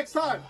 next time.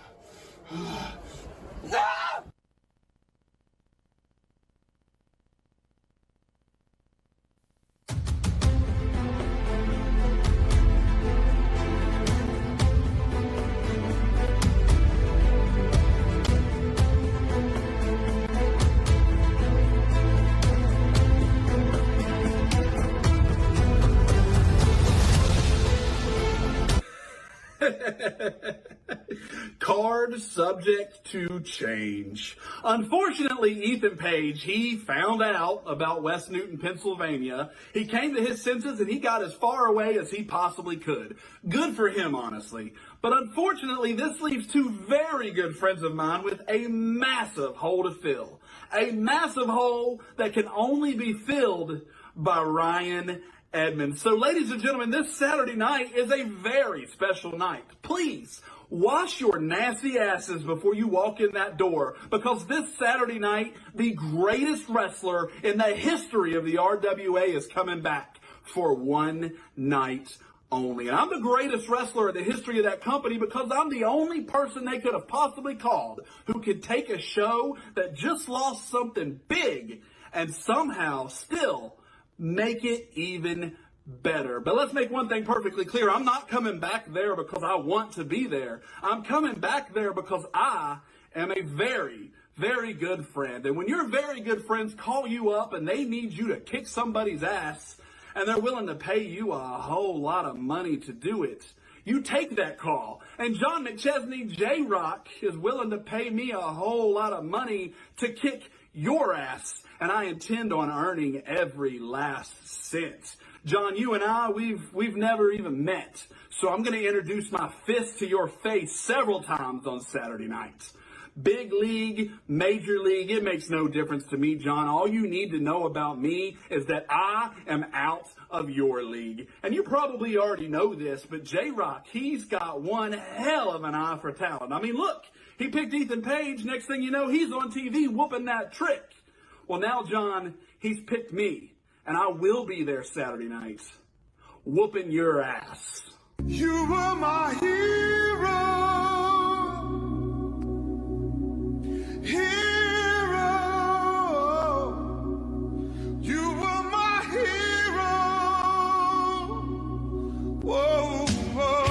Card subject to change. Unfortunately, Ethan Page, he found out about West Newton, Pennsylvania. He came to his senses and he got as far away as he possibly could. Good for him, honestly. But unfortunately, this leaves two very good friends of mine with a massive hole to fill. A massive hole that can only be filled by Ryan Edmonds. So, ladies and gentlemen, this Saturday night is a very special night. Please, wash your nasty asses before you walk in that door, because this Saturday night, the greatest wrestler in the history of the RWA is coming back for one night only. And I'm the greatest wrestler in the history of that company because I'm the only person they could have possibly called who could take a show that just lost something big and somehow still make it even better. But let's make one thing perfectly clear. I'm not coming back there because I want to be there. I'm coming back there because I am a very, very good friend. And when your very good friends call you up and they need you to kick somebody's ass and they're willing to pay you a whole lot of money to do it, you take that call. And John McChesney, J-Rock, is willing to pay me a whole lot of money to kick your ass. And I intend on earning every last cent. John, you and I, we've never even met. So I'm going to introduce my fist to your face several times on Saturday night. Big league, major league, it makes no difference to me, John. All you need to know about me is that I am out of your league. And you probably already know this, but J-Rock, he's got one hell of an eye for talent. I mean, look, he picked Ethan Page. Next thing you know, he's on TV whooping that trick. Well, now, John, he's picked me, and I will be there Saturday night, whooping your ass. You were my hero, hero. You were my hero. Whoa, whoa.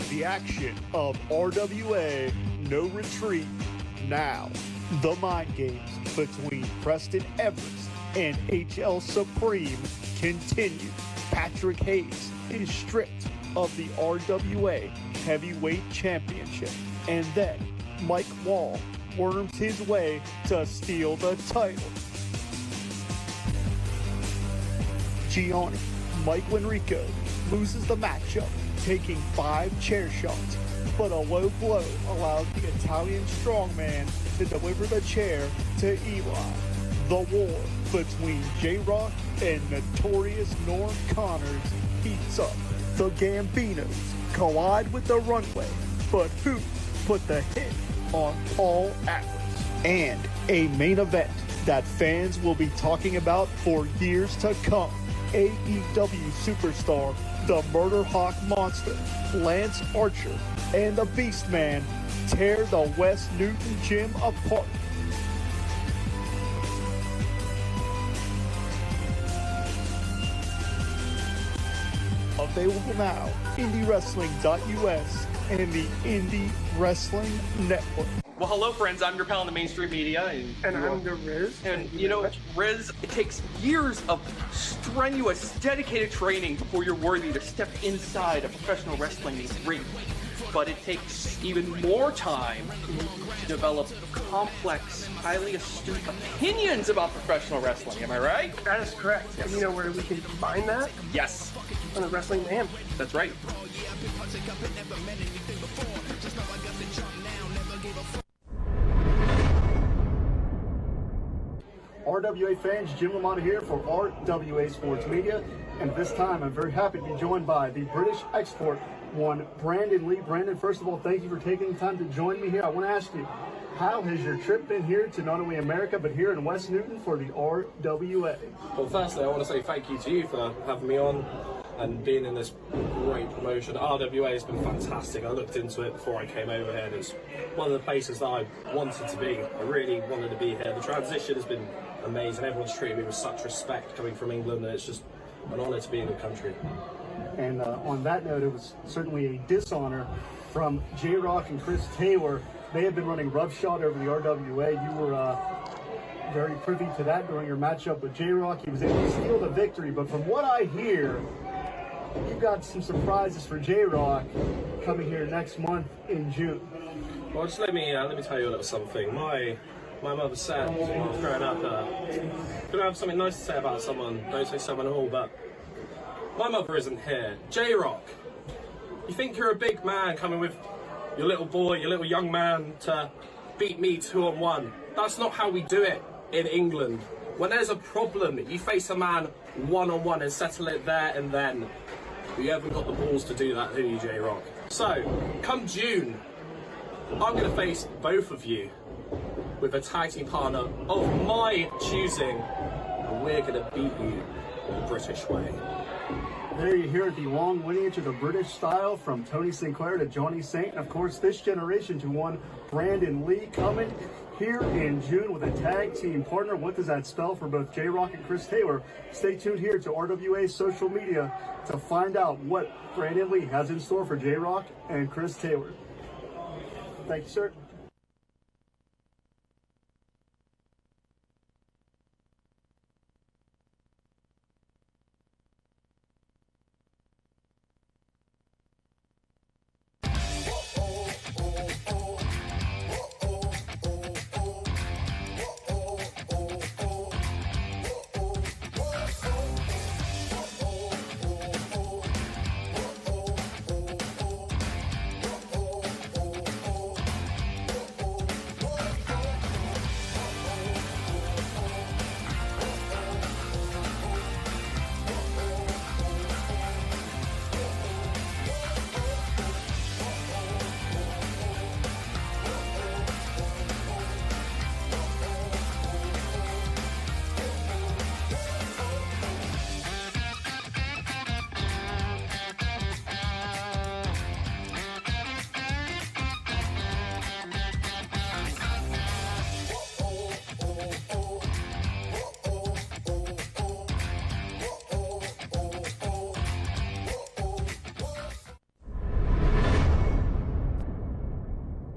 The action of RWA No Retreat now. The mind games between Preston Everest and HL Supreme continue. Patrick Hayes is stripped of the RWA Heavyweight Championship. And then Mike Wall worms his way to steal the title. Gianni, Mike Winrico loses the matchup, taking 5 chair shots, but a low blow allowed the Italian strongman to deliver the chair to Eli. The war between J-Rock and notorious Norm Connors heats up. The Gambinos collide with the runway, but who put the hit on Paul Atlas? And a main event that fans will be talking about for years to come. AEW superstar the Murder Hawk Monster, Lance Archer, and the Beast Man tear the West Newton Gym apart. Available now, IndyWrestling.us and the Indie Wrestling Network. Well, hello, friends. I'm your pal in the mainstream media. And I'm the Riz. And, you know, Riz, it takes years of strenuous, dedicated training before you're worthy to step inside a professional wrestling ring. But it takes even more time to develop complex, highly astute opinions about professional wrestling. Am I right? That is correct. Yes. And you know where we can combine that? Yes. On the Wrestling Mayhem. That's right. RWA fans, Jim Lamont here for RWA Sports Media, and this time I'm very happy to be joined by the British export one, Brandon Lee. Brandon, first of all, thank you for taking the time to join me here. I want to ask you, how has your trip been here to not only America, but here in West Newton for the RWA? Well, firstly, I want to say thank you to you for having me on and being in this great promotion. RWA has been fantastic. I looked into it before I came over here, and it's one of the places that I wanted to be. I really wanted to be here. The transition has been amazing. Everyone's treated me with such respect coming from England, and it's just an honour to be in the country. And on that note, it was certainly a dishonor from J-Rock and Chris Taylor. They had been running roughshod over the RWA. You were very privy to that during your matchup with J-Rock. He was able to steal the victory, but from what I hear, you got some surprises for J-Rock coming here next month in June. Well, just let me tell you a little something. My mother said when I was growing up, could I have something nice to say about someone? Don't say someone at all, but my mother isn't here. J-Rock, you think you're a big man coming with your little boy, your little young man to beat me 2-on-1. That's not how we do it in England. When there's a problem, you face a man 1-on-1 and settle it there and then. You haven't got the balls to do that, do you, J-Rock? So, come June, I'm going to face both of you with a tag team partner of my choosing, and we're going to beat you the British way. There you hear the long lineage of the British style from Tony Sinclair to Johnny Saint, and of course this generation to one Brandon Lee coming here in June with a tag team partner. What does that spell for both J-Rock and Chris Taylor? Stay tuned here to RWA's social media to find out what Brandon Lee has in store for J-Rock and Chris Taylor. Thank you, sir.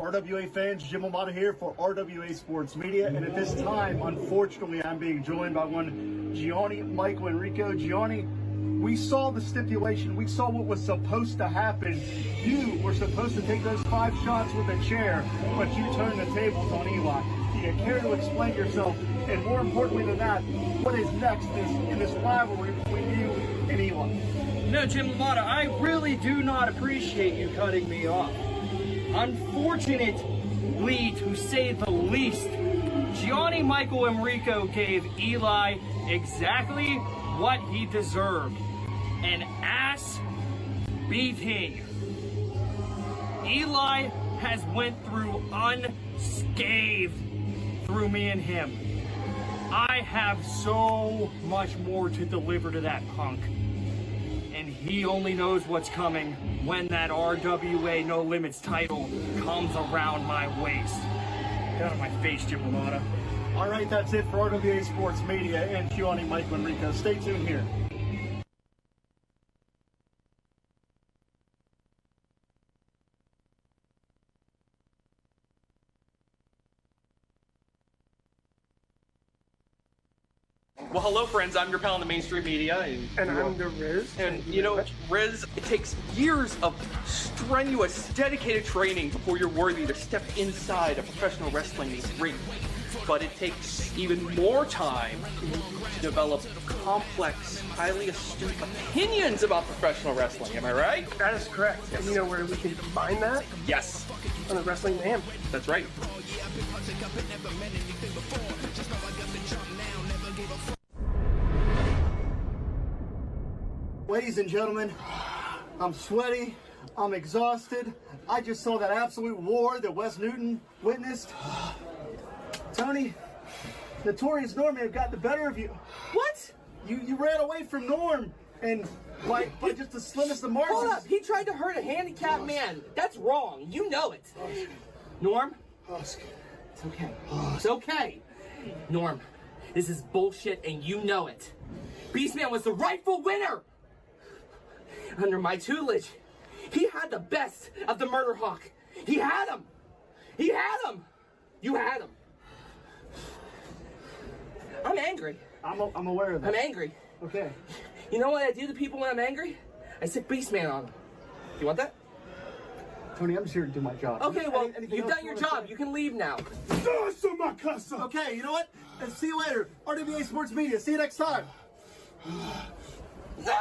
RWA fans, Jim Lamont here for RWA Sports Media, and at this time, unfortunately, I'm being joined by one Gianni Michael Enrico. Gianni, we saw the stipulation, we saw what was supposed to happen. You were supposed to take those 5 shots with a chair, but you turned the tables on Eli. Do you care to explain yourself? And more importantly than that, what is next in this rivalry between you and Eli? No, Jim Lamont, I really do not appreciate you cutting me off. Unfortunately, to say the least, Gianni Michael Enrico gave Eli exactly what he deserved. An ass beating. Eli has went through unscathed through me and him. I have so much more to deliver to that punk. and he only knows what's coming when that RWA No Limits title comes around my waist. Get out of my face, Jim Ramada. All right, that's it for RWA Sports Media and Gianni Michael Enrico. Stay tuned here. Well, hello, friends. I'm your pal in the mainstream media. And I'm the Riz. And, you know, Riz, it takes years of strenuous, dedicated training before you're worthy to step inside a professional wrestling ring. But it takes even more time to develop complex, highly astute opinions about professional wrestling. Am I right? That is correct. And you know where we can combine that? Yes, On the Wrestling Mayhem. that's right. Ladies and gentlemen, I'm sweaty, I'm exhausted. I just saw that absolute war that Wes Newton witnessed. Tony, Notorious Norm may have got the better of you. What? You ran away from Norm, and by just the slimmest of margins. Hold up, he tried to hurt a handicapped man. That's wrong. You know it. Norm, it's okay. It's okay. Norm, this is bullshit and you know it. Beastman was the rightful winner. Under my tutelage, he had the best of the Murder Hawk. He had him. He had him. You had him. I'm angry. I'm aware of that. I'm angry. Okay. You know what I do to people when I'm angry? I stick Beastman on them. You want that? Tony, I'm just here to do my job. Okay, well, Anything you've else done your you wanna job. say? You can leave now. Okay, you know what? See you later. RWA Sports Media. See you next time. No!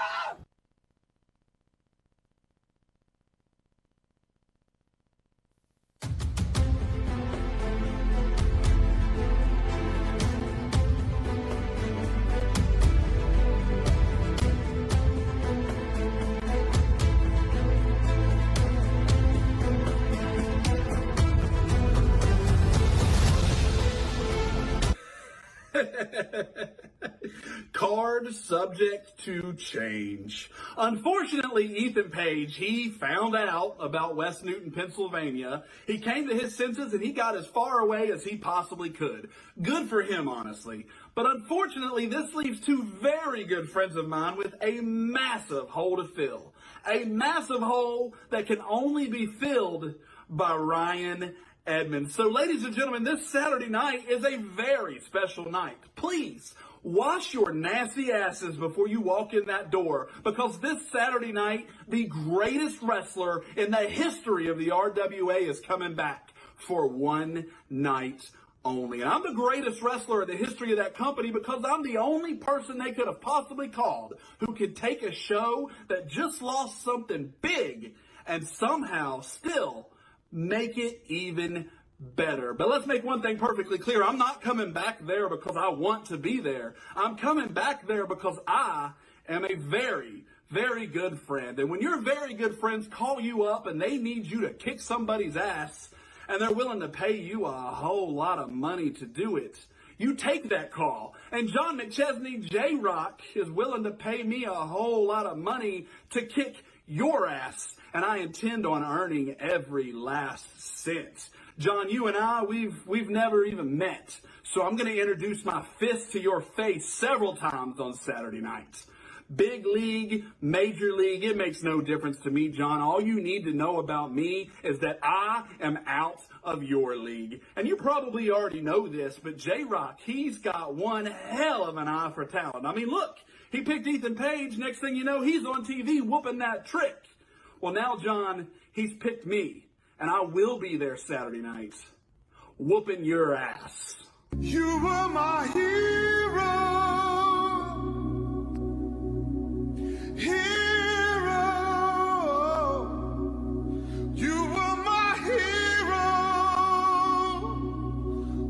Card subject to change. Unfortunately, Ethan Page, he found out about West Newton, Pennsylvania. He came to his senses and he got as far away as he possibly could. Good for him, honestly. But unfortunately, this leaves two very good friends of mine with a massive hole to fill. A massive hole that can only be filled by Ryan Edmonds. So, ladies and gentlemen, this Saturday night is a very special night. Please, wash your nasty asses before you walk in that door, because this Saturday night, the greatest wrestler in the history of the RWA is coming back for one night only. And I'm the greatest wrestler in the history of that company because I'm the only person they could have possibly called who could take a show that just lost something big and somehow still make it even better. But let's make one thing perfectly clear. I'm not coming back there because I want to be there. I'm coming back there because I am a very, very good friend. And when your very good friends call you up and they need you to kick somebody's ass and they're willing to pay you a whole lot of money to do it, you take that call. And John McChesney, J-Rock, is willing to pay me a whole lot of money to kick your ass. And I intend on earning every last cent. John, you and I, we've never even met. So I'm going to introduce my fist to your face several times on Saturday nights. Big league, major league, it makes no difference to me, John. All you need to know about me is that I am out of your league. And you probably already know this, but J-Rock, he's got one hell of an eye for talent. I mean, look, he picked Ethan Page. Next thing you know, he's on TV whooping that trick. Well, now, John, he's picked me, and I will be there Saturday nights, whooping your ass. You were my hero. Hero. You were my hero.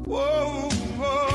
Whoa, whoa.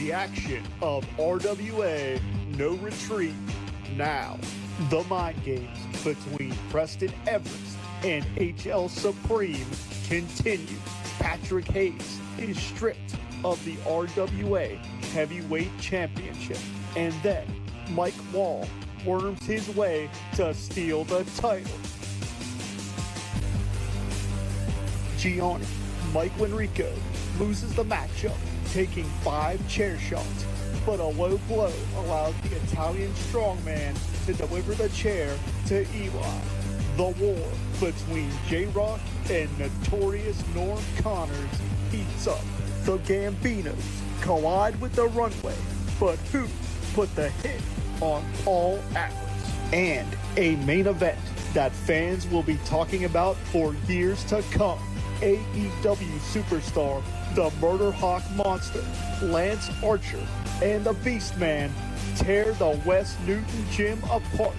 the action of RWA No Retreat now. The mind games between Preston Everest and HL Supreme continue. Patrick Hayes is stripped of the RWA Heavyweight Championship, and then Mike Wall worms his way to steal the title. Gianni Mike Enrico loses the matchup, taking 5 chair shots, but a low blow allowed the Italian strongman to deliver the chair to Eli. The war between J-Rock and notorious Norm Connors heats up. The Gambinos collide with the runway, but who put the hit on Paul Atlas? And a main event that fans will be talking about for years to come. AEW superstar, the Murder Hawk Monster, Lance Archer, and the Beast Man tear the West Newton gym apart.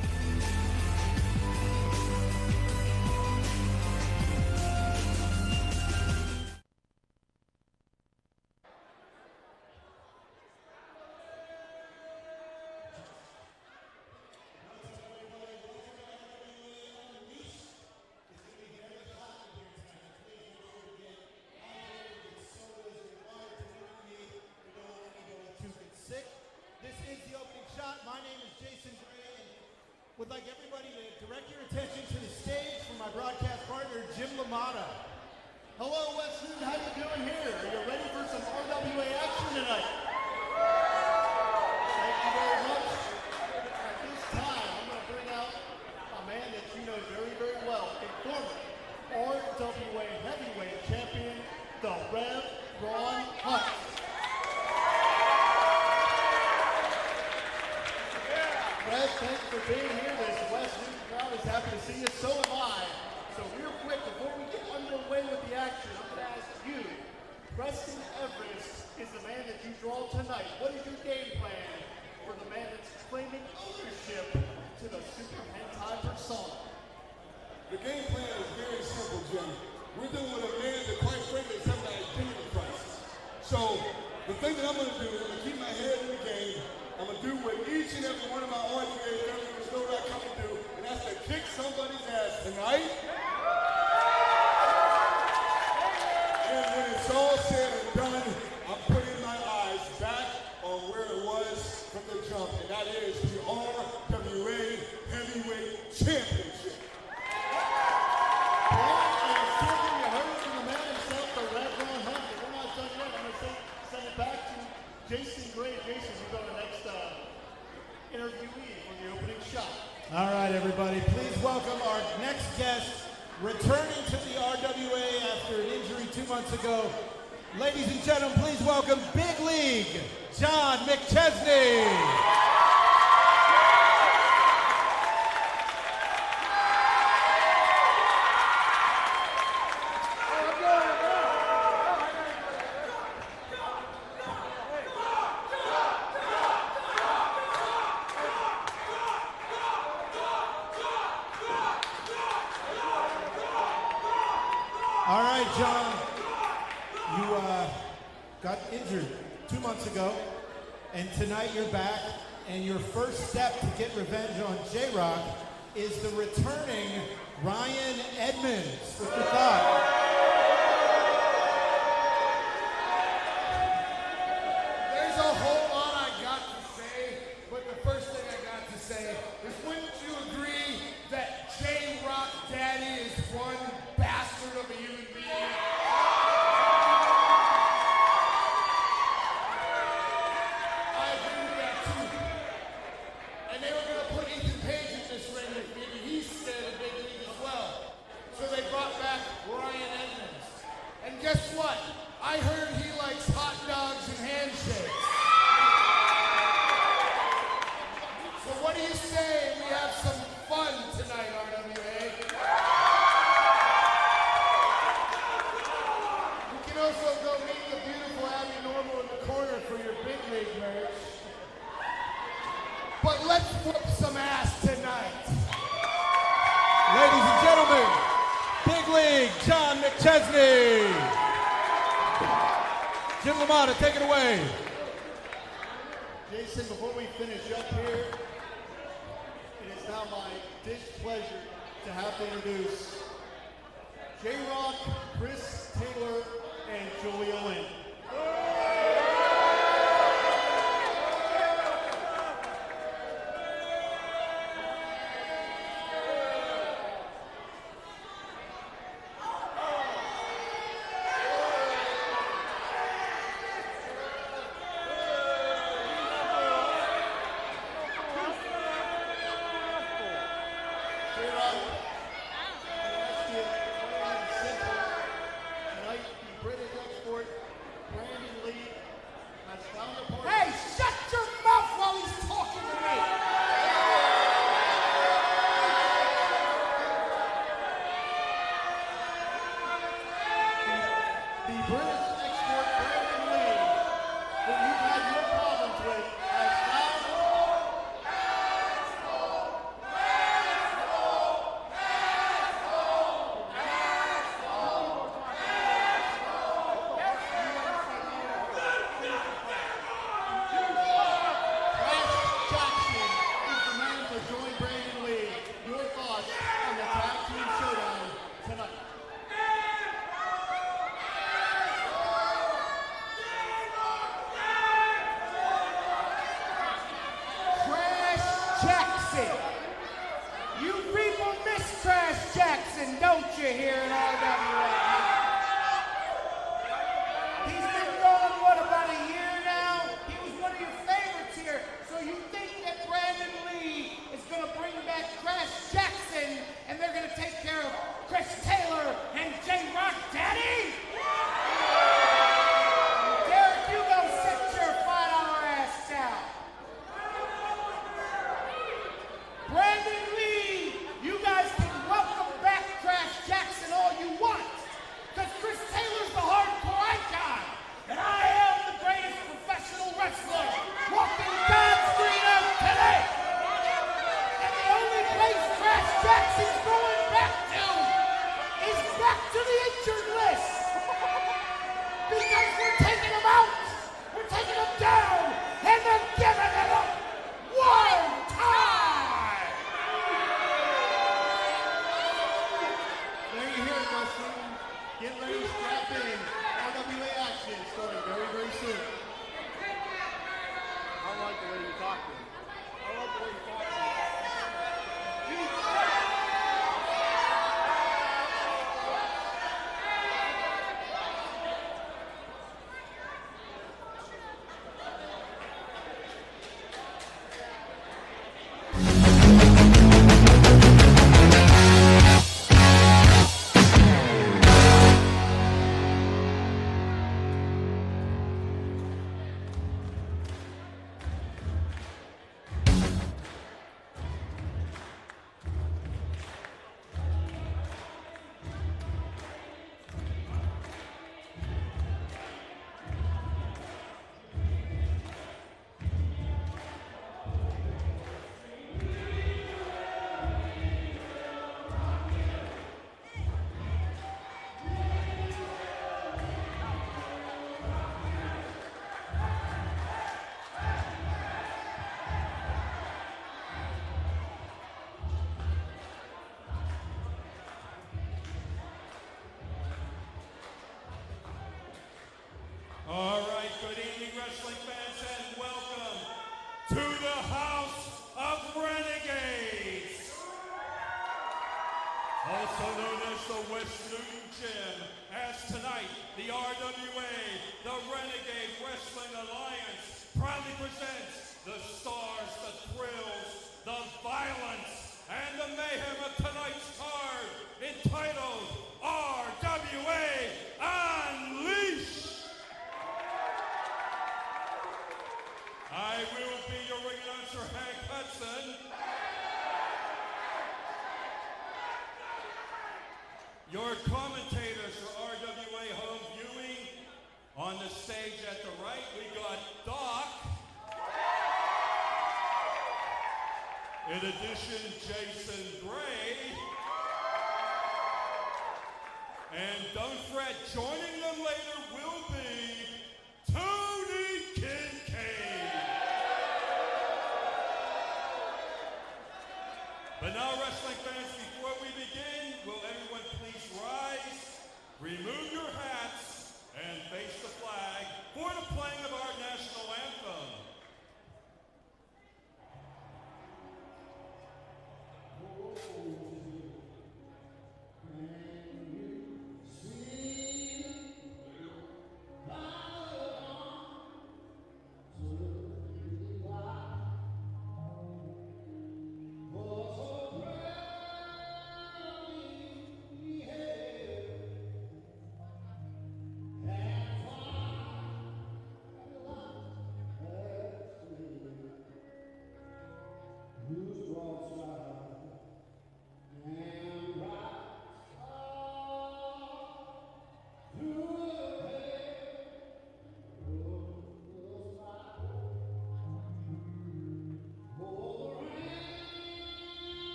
Would like everybody to direct your attention to the stage for my broadcast partner, Jim LaMotta. Hello, West Newton, how you doing here? Are you ready for some RWA action tonight? Thank you very much. At this time, I'm going to bring out a man that you know very, very well, a former RWA heavyweight champion, the Rev Ron Hunt. Rev, thanks for being here. This West Newton crowd is happy to see you. So am I. So real quick, before we get underway with the action, I'm going to ask you, Preston Everest is the man that you draw tonight. What is your game plan for the man that's claiming ownership to the Super Hentai persona? The game plan is very simple, Jim. We're dealing with a man that, quite frankly, is having an identity crisis. So the thing that I'm going to do is I'm going to keep my head in the game. I'm going to do what each and every one of my RWA family members know that I come to do, and that's to kick somebody's ass tonight. And when it's all said and done, I'm putting my eyes back on where it was from the jump, and that is the RWA Heavyweight Championship. Well, and certainly you heard from the man himself, the Rev Ron Hunt. But we're not done yet. I'm going to send it back to Jason Gray. Jason, you go to the next interviewee for the opening shot. All right, everybody. Please welcome our next guest, returning to the RWA after an injury 2 months ago. Ladies and gentlemen, please welcome Big League, John McChesney. All right, John, you got injured 2 months ago, and tonight you're back, and your first step to get revenge on J-Rock is the returning Ryan Edmonds. What's your thought? There's a whole lot I got to say, but the first thing I got to say is, wouldn't you agree that J-Rock Daddy is one bastard of a human being? I agree with that too. And they were going to put Ethan Page in this ring with me, but he's scared of Big League as well. So they brought back Ryan Edmonds. And guess what? I heard he likes hot dogs and handshakes. So what do you say we have some fun tonight, RWA? You can also go meet the beautiful Abby Normal in the corner for your Big League merch. But let's whoop some ass tonight. Ladies and gentlemen, Big League, John McChesney. Jim LaMotta, take it away. Jason, before we finish up here, it is now my displeasure to have to introduce J-Rock, Chris Taylor, and Julia Lynn. Hey, shut your mouth while he's talking to me! The British export Brandon Lee, who you've had no problems with, has found Jackson is the man to join Brandon Lee. Your thoughts on the tag team showdown tonight? Crash Jackson! You people miss Crash Jackson, don't you, here in RWA? He's been gone, what, about a year now? He was one of your favorites here. So you think that Brandon Lee is going to bring back Crash Jackson and they're going to take care of Chris Taylor and J-Rock Daddy? Derek, you go sit your $5 ass down. Brandon Lee, you guys can welcome back Crash Jackson all you want, because Chris Taylor's the hardcore icon, and I am the greatest professional wrestler walking God's green earth today. And the only place Crash Jackson's going back to is back to the injured list. Because we're taking him out, we're taking him down, and then giving it up one time. There you hear it, wrestling. Get ready, strap in. RWA action starting very, very soon. I like the way you talk to him. I love the way you talk to him. All right, good evening, wrestling fans, and welcome to the House of Renegades. Also known as the West Newton Gym, as tonight, the RWA, the Renegade Wrestling Alliance, proudly presents the stars, the thrills, the violence, and the mayhem of tonight's card, entitled RWA Unleashed. I will be your ring announcer, Hank Hudson. Your commentators for RWA home viewing. On the stage at the right, we got Doc. In addition, Jason Gray. And don't fret, joining them later will be Tony Kincaid. But now, wrestling fans, before we begin, will everyone please rise, remove your hats, and face the flag for the playing of our national anthem.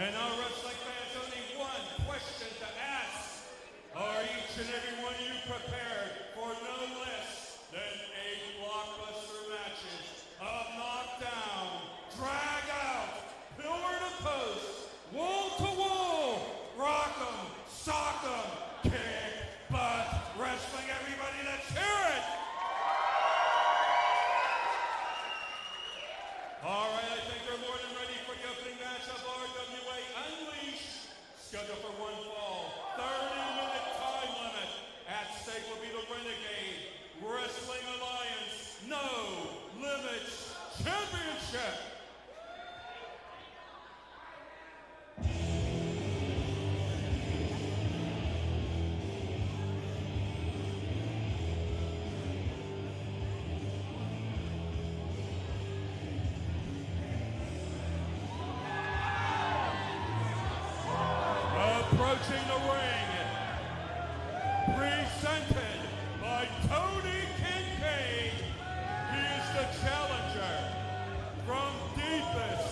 And now, wrestling fans, only one question to ask. Are each and every one of you prepared for no less than 8 blockbuster matches of knockdown, drag out, pillar to post, wall to wall, rock 'em, sock 'em, kick butt wrestling? Everybody, let's hear it! All right, I think they're more than ready for the opening match of RWA Unleashed. Scheduled for one fall, 30-minute time limit. At stake will be the Renegade Wrestling Alliance No Limits Championship. Approaching the ring, presented by Tony Kincaid. He is the challenger from deepest,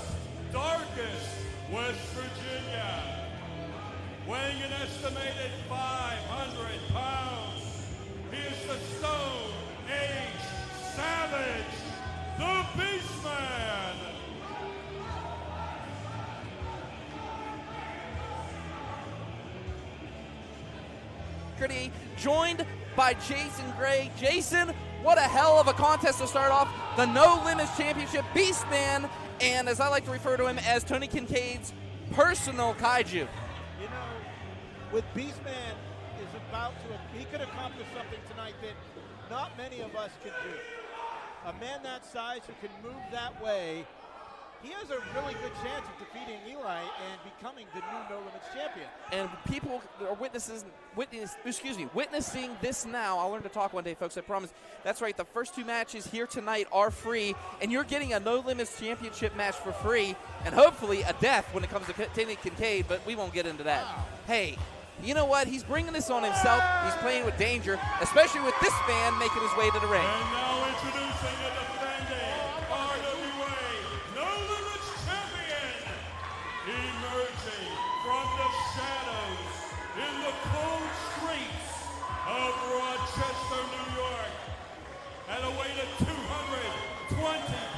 darkest West Virginia. Weighing an estimated 500 pounds, he is the Stone Age Savage, the Beastman. Joined by Jason Gray. Jason, what a hell of a contest to start off. The No Limits Championship Beastman, and as I like to refer to him as Tony Kincaid's personal kaiju. You know, with Beastman is about to, he could accomplish something tonight that not many of us could do. A man that size who can move that way, he has a really good chance of defeating Eli and becoming the new No Limits champion. And people are witnessing this now. I'll learn to talk one day, folks, I promise. That's right, the first 2 matches here tonight are free, and you're getting a No Limits championship match for free, and hopefully a death when it comes to Tony Kincaid, but we won't get into that. Wow. Hey, you know what? He's bringing this on himself. He's playing with danger, especially with this man making his way to the ring. And now introducing the defending RWA No Limits champion, emerging from the shadows in the cold streets of Rochester, New York, at a weight of 220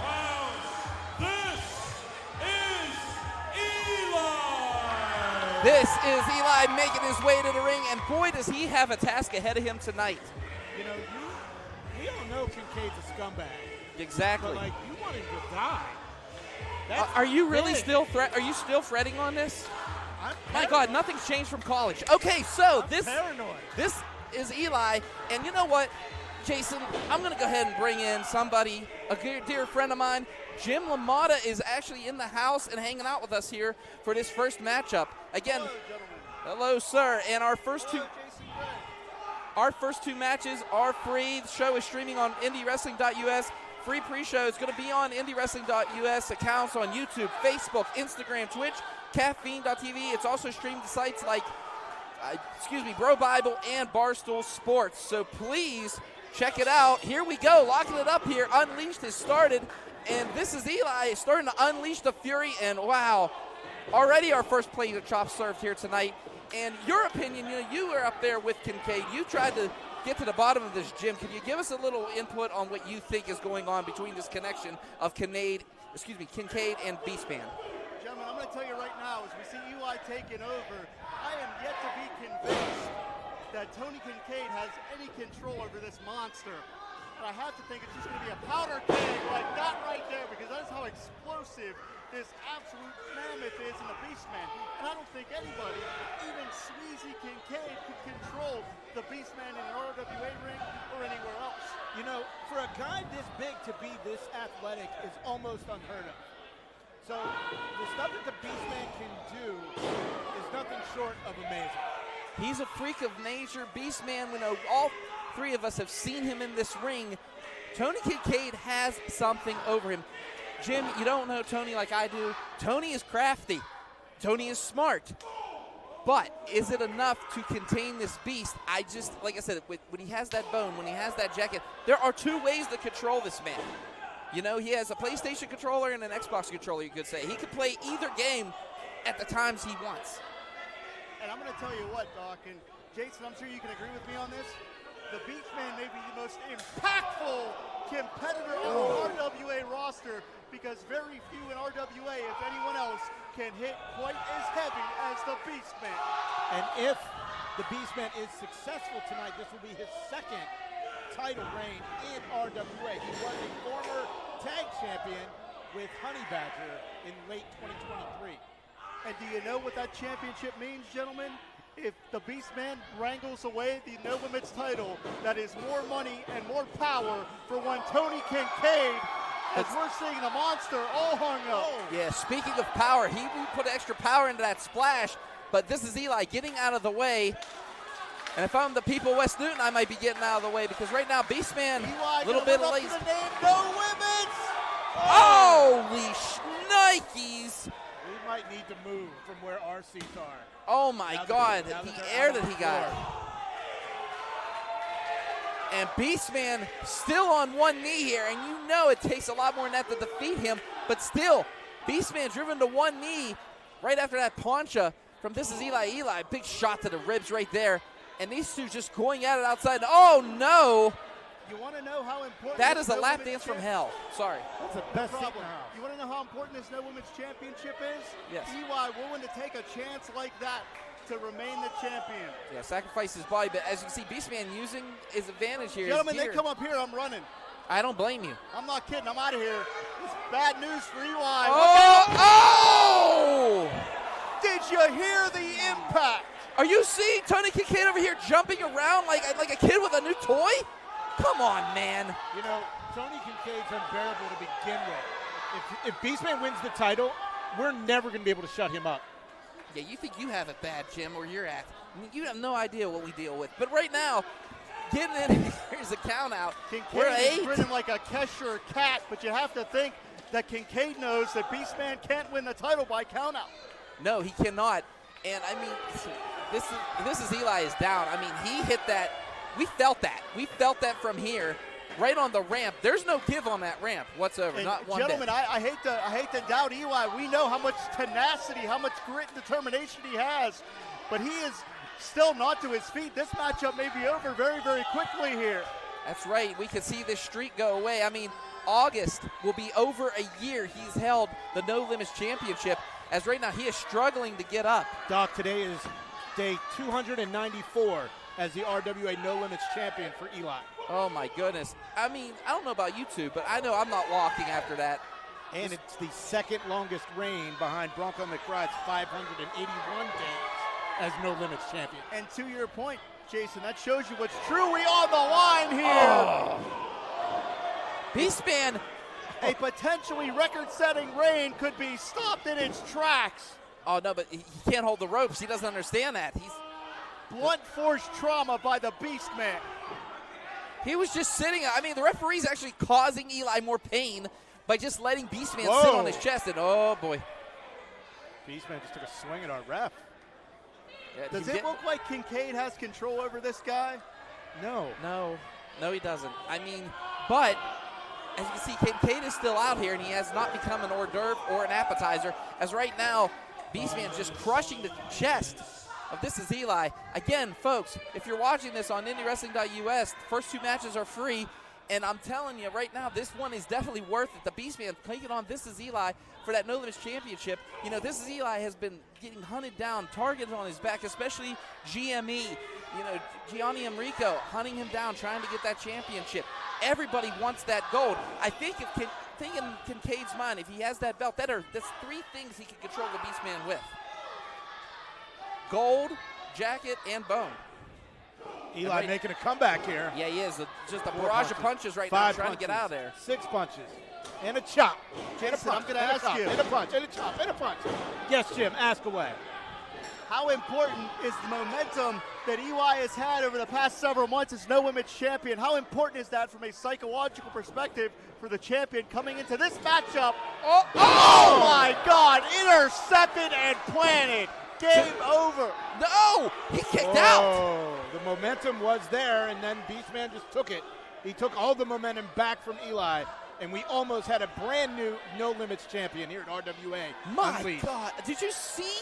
This is Eli making his way to the ring, and boy, does he have a task ahead of him tonight. You know, we all know Kincaid's a scumbag. Exactly. But, like, you want him to die. Are you really big. still are you still fretting on this? My paranoid. God, nothing's changed from college. Okay, so I'm this paranoid. is Eli, and you know what, Jason? I'm going to go ahead and bring in somebody, a dear friend of mine. Jim LaMotta is actually in the house and hanging out with us here for this first matchup. Again, hello, sir. And our first two matches are free. The show is streaming on IndyWrestling.us. Free pre-show is going to be on IndyWrestling.us accounts on YouTube, Facebook, Instagram, Twitch, Caffeine.tv. It's also streamed to sites like, Bro Bible and Barstool Sports. So please check it out. Here we go, locking it up here. Unleashed has started, and this is Eli starting to unleash the fury. And wow, already our first plate of chops served here tonight. And your opinion, you were up there with Kincaid. You tried to get to the bottom of this, Jim. Can you give us a little input on what you think is going on between this connection of Kincaid and Beastman? Gentlemen, I'm going to tell you right now, as we see Eli taking over, I am yet to be convinced that Tony Kincaid has any control over this monster. And I have to think it's just going to be a powder keg like that right there, because that's how explosive this absolute mammoth is in the Beastman. And I don't think anybody, even Sweezy Kincaid, could control the Beastman in an RWA ring or anywhere else. You know, for a guy this big to be this athletic is almost unheard of. So the stuff that the Beastman can do is nothing short of amazing. He's a freak of nature. Beastman, we know all three of us have seen him in this ring. Tony Kincaid has something over him. Jim, you don't know Tony like I do. Tony is crafty. Tony is smart. But is it enough to contain this beast? Like I said, when he has that bone, when he has that jacket, there are two ways to control this man. You know, he has a PlayStation controller and an Xbox controller, you could say. He could play either game at the times he wants. And I'm going to tell you what, Doc, and Jason, I'm sure you can agree with me on this. The Beastman may be the most impactful competitor on the RWA roster, because very few in RWA, if anyone else, can hit quite as heavy as the Beastman. And if the Beastman is successful tonight, this will be his second title reign in RWA. He was a former tag champion with Honey Badger in late 2023. And do you know what that championship means, gentlemen? If the Beastman wrangles away the No Limits title, that is more money and more power for one Tony Kincaid, as we're seeing the monster all hung up. Yeah, speaking of power, he put extra power into that splash, but this is Eli getting out of the way. And if I'm the people of West Newton, I might be getting out of the way, because right now, Beastman, a little bit late. No Limits! Holy shnikes! We might need to move from where our seats are. Oh my God, the air that he got. And Beastman still on one knee here, and you know it takes a lot more than that to defeat him, but still, Beastman driven to one knee right after that plancha from This Is Eli. Eli, big shot to the ribs right there, and these two just going at it outside. Oh no! You want to know how important that is a lap dance from hell. Sorry. That's the best problem. now. You want to know how important this No Women's Championship is? Yes. Eli willing to take a chance like that to remain the champion. Yeah, sacrifice his body, but as you can see, Beastman using his advantage here. Gentlemen, they come up here, I'm running. I don't blame you. I'm not kidding, I'm out of here. It's bad news for Eli. Oh! Did you hear the impact? Are you seeing Tony Kincaid over here jumping around like a kid with a new toy? Come on, man. You know, Tony Kincaid's unbearable to begin with. If Beastman wins the title, we're never going to be able to shut him up. Yeah, you think you have it bad, Jim, where you're at. I mean, you have no idea what we deal with. But right now, getting in, here's a count out. We're Kincaid is 8. grinning like a Cheshire cat, but you have to think that Kincaid knows that Beastman can't win the title by count out. No, he cannot. And, I mean, this is Eli is down. I mean, he hit that. We felt that. We felt that from here, right on the ramp. There's no give on that ramp whatsoever, And not one gentlemen, bit. I hate to doubt Eli. We know how much tenacity, how much grit and determination he has, but he is still not to his feet. This matchup may be over very, very quickly here. That's right. We could see this streak go away. I mean, August will be over a year he's held the No Limits Championship. as right now he is struggling to get up. Doc, today is day 294 as the RWA No Limits champion for Eli. Oh, my goodness. I mean, I don't know about you two, but I know I'm not walking after that. And it's the second longest reign behind Bronco McBride's 581 days as No Limits champion. And to your point, Jason, that shows you what's truly on the line here. Beastman. A potentially record-setting reign could be stopped in its tracks. Oh, no, but he can't hold the ropes. He doesn't understand that. He's blunt force trauma by the Beastman. He was just sitting. I mean, the referee's actually causing Eli more pain by just letting Beastman sit on his chest. And, oh, boy. Beastman just took a swing at our ref. Yeah, Does it look like Kincaid has control over this guy? No. No, he doesn't. I mean, but as you can see, Kincaid is still out here, and he has not become an hors d'oeuvre or an appetizer, as right now, Beastman's just crushing the chest of This Is Eli. Again, folks, if you're watching this on IndyWrestling.us, the first 2 matches are free, and I'm telling you right now, this one is definitely worth it. The Beastman taking on This Is Eli for that No Limits Championship. You know, This Is Eli has been getting hunted down, targeted on his back, especially GME. You know, Gianni Enrico hunting him down, trying to get that championship. Everybody wants that gold. I think in Kincaid's mind, if he has that belt, that's 3 things he can control the Beastman with. Gold, jacket, and bone. Eli making a comeback here. Yeah, he is. Just a barrage of punches right now, trying to get out of there. 6 punches. And a chop. And a punch. I'm going to ask you. And a punch. And a chop. And a punch. Yes, Jim. Ask away. How important is the momentum that Eli has had over the past several months as No Limits champion? How important is that from a psychological perspective for the champion coming into this matchup? Oh my God! Intercepted and planted. Game over. No! He kicked out. The momentum was there, and then Beastman just took it. He took all the momentum back from Eli, and we almost had a brand new No Limits champion here at RWA. My Unleashed. God. Did you see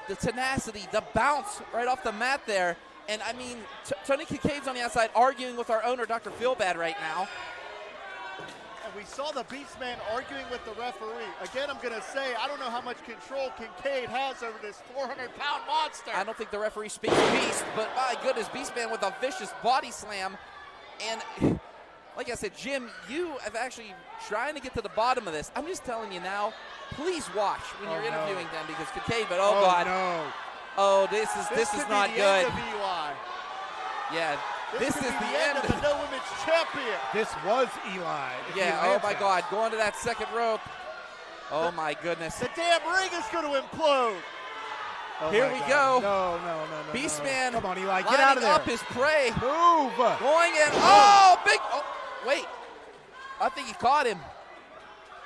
the tenacity, the bounce right off the mat there? And, I mean, Tony Kincaid's on the outside arguing with our owner, Dr. Feelbad, right now. And we saw the Beastman arguing with the referee. Again, I'm going to say, I don't know how much control Kincaid has over this 400-pound monster. I don't think the referee speaks beast, but my goodness, Beastman with a vicious body slam. And like I said, Jim, you have actually trying to get to the bottom of this. I'm just telling you now, please watch when you're interviewing them, because Kincaid, but God. No. Oh, this is not the good. End of Eli. Yeah. This is the end of the No Limits champion. This was Eli. Yeah, oh my God, going to that second rope. Oh my goodness. The damn ring is going to implode. Oh Here we go. No. Beastman. Come on, Eli, get out of there. Lining up his prey. Move. Going in. Oh, big. Oh, wait. I think he caught him.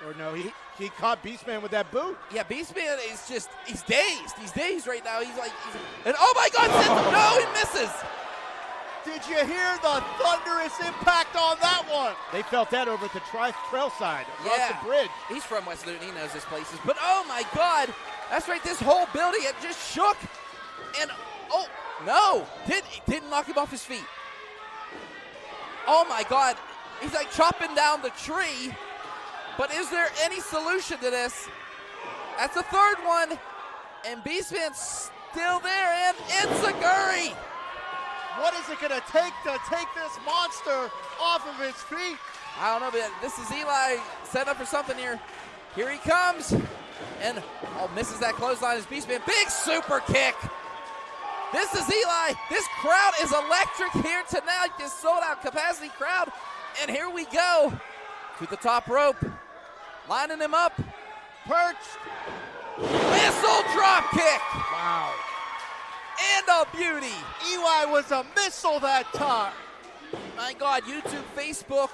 Or no, he caught Beastman with that boot. Yeah, Beastman is just, he's dazed. He's dazed right now. And oh my God, no, he misses. Did you hear the thunderous impact on that one? They felt that over at the trail side, across the bridge. He's from West Newton. He knows his places. But oh my God, that's right. This whole building, it just shook. And oh no, didn't knock him off his feet. Oh my God, he's like chopping down the tree. But is there any solution to this? That's the third one. And Beastman's still there, and Enziguri. What is it going to take this monster off of his feet? I don't know, but this is Eli set up for something here. Here he comes. And misses that clothesline as Beastman. Big super kick. This is Eli. This crowd is electric here tonight. This sold-out capacity crowd. And here we go to the top rope. Lining him up. Perched. Missile drop kick. Wow. And a beauty. Eli was a missile that time. My God, YouTube, Facebook,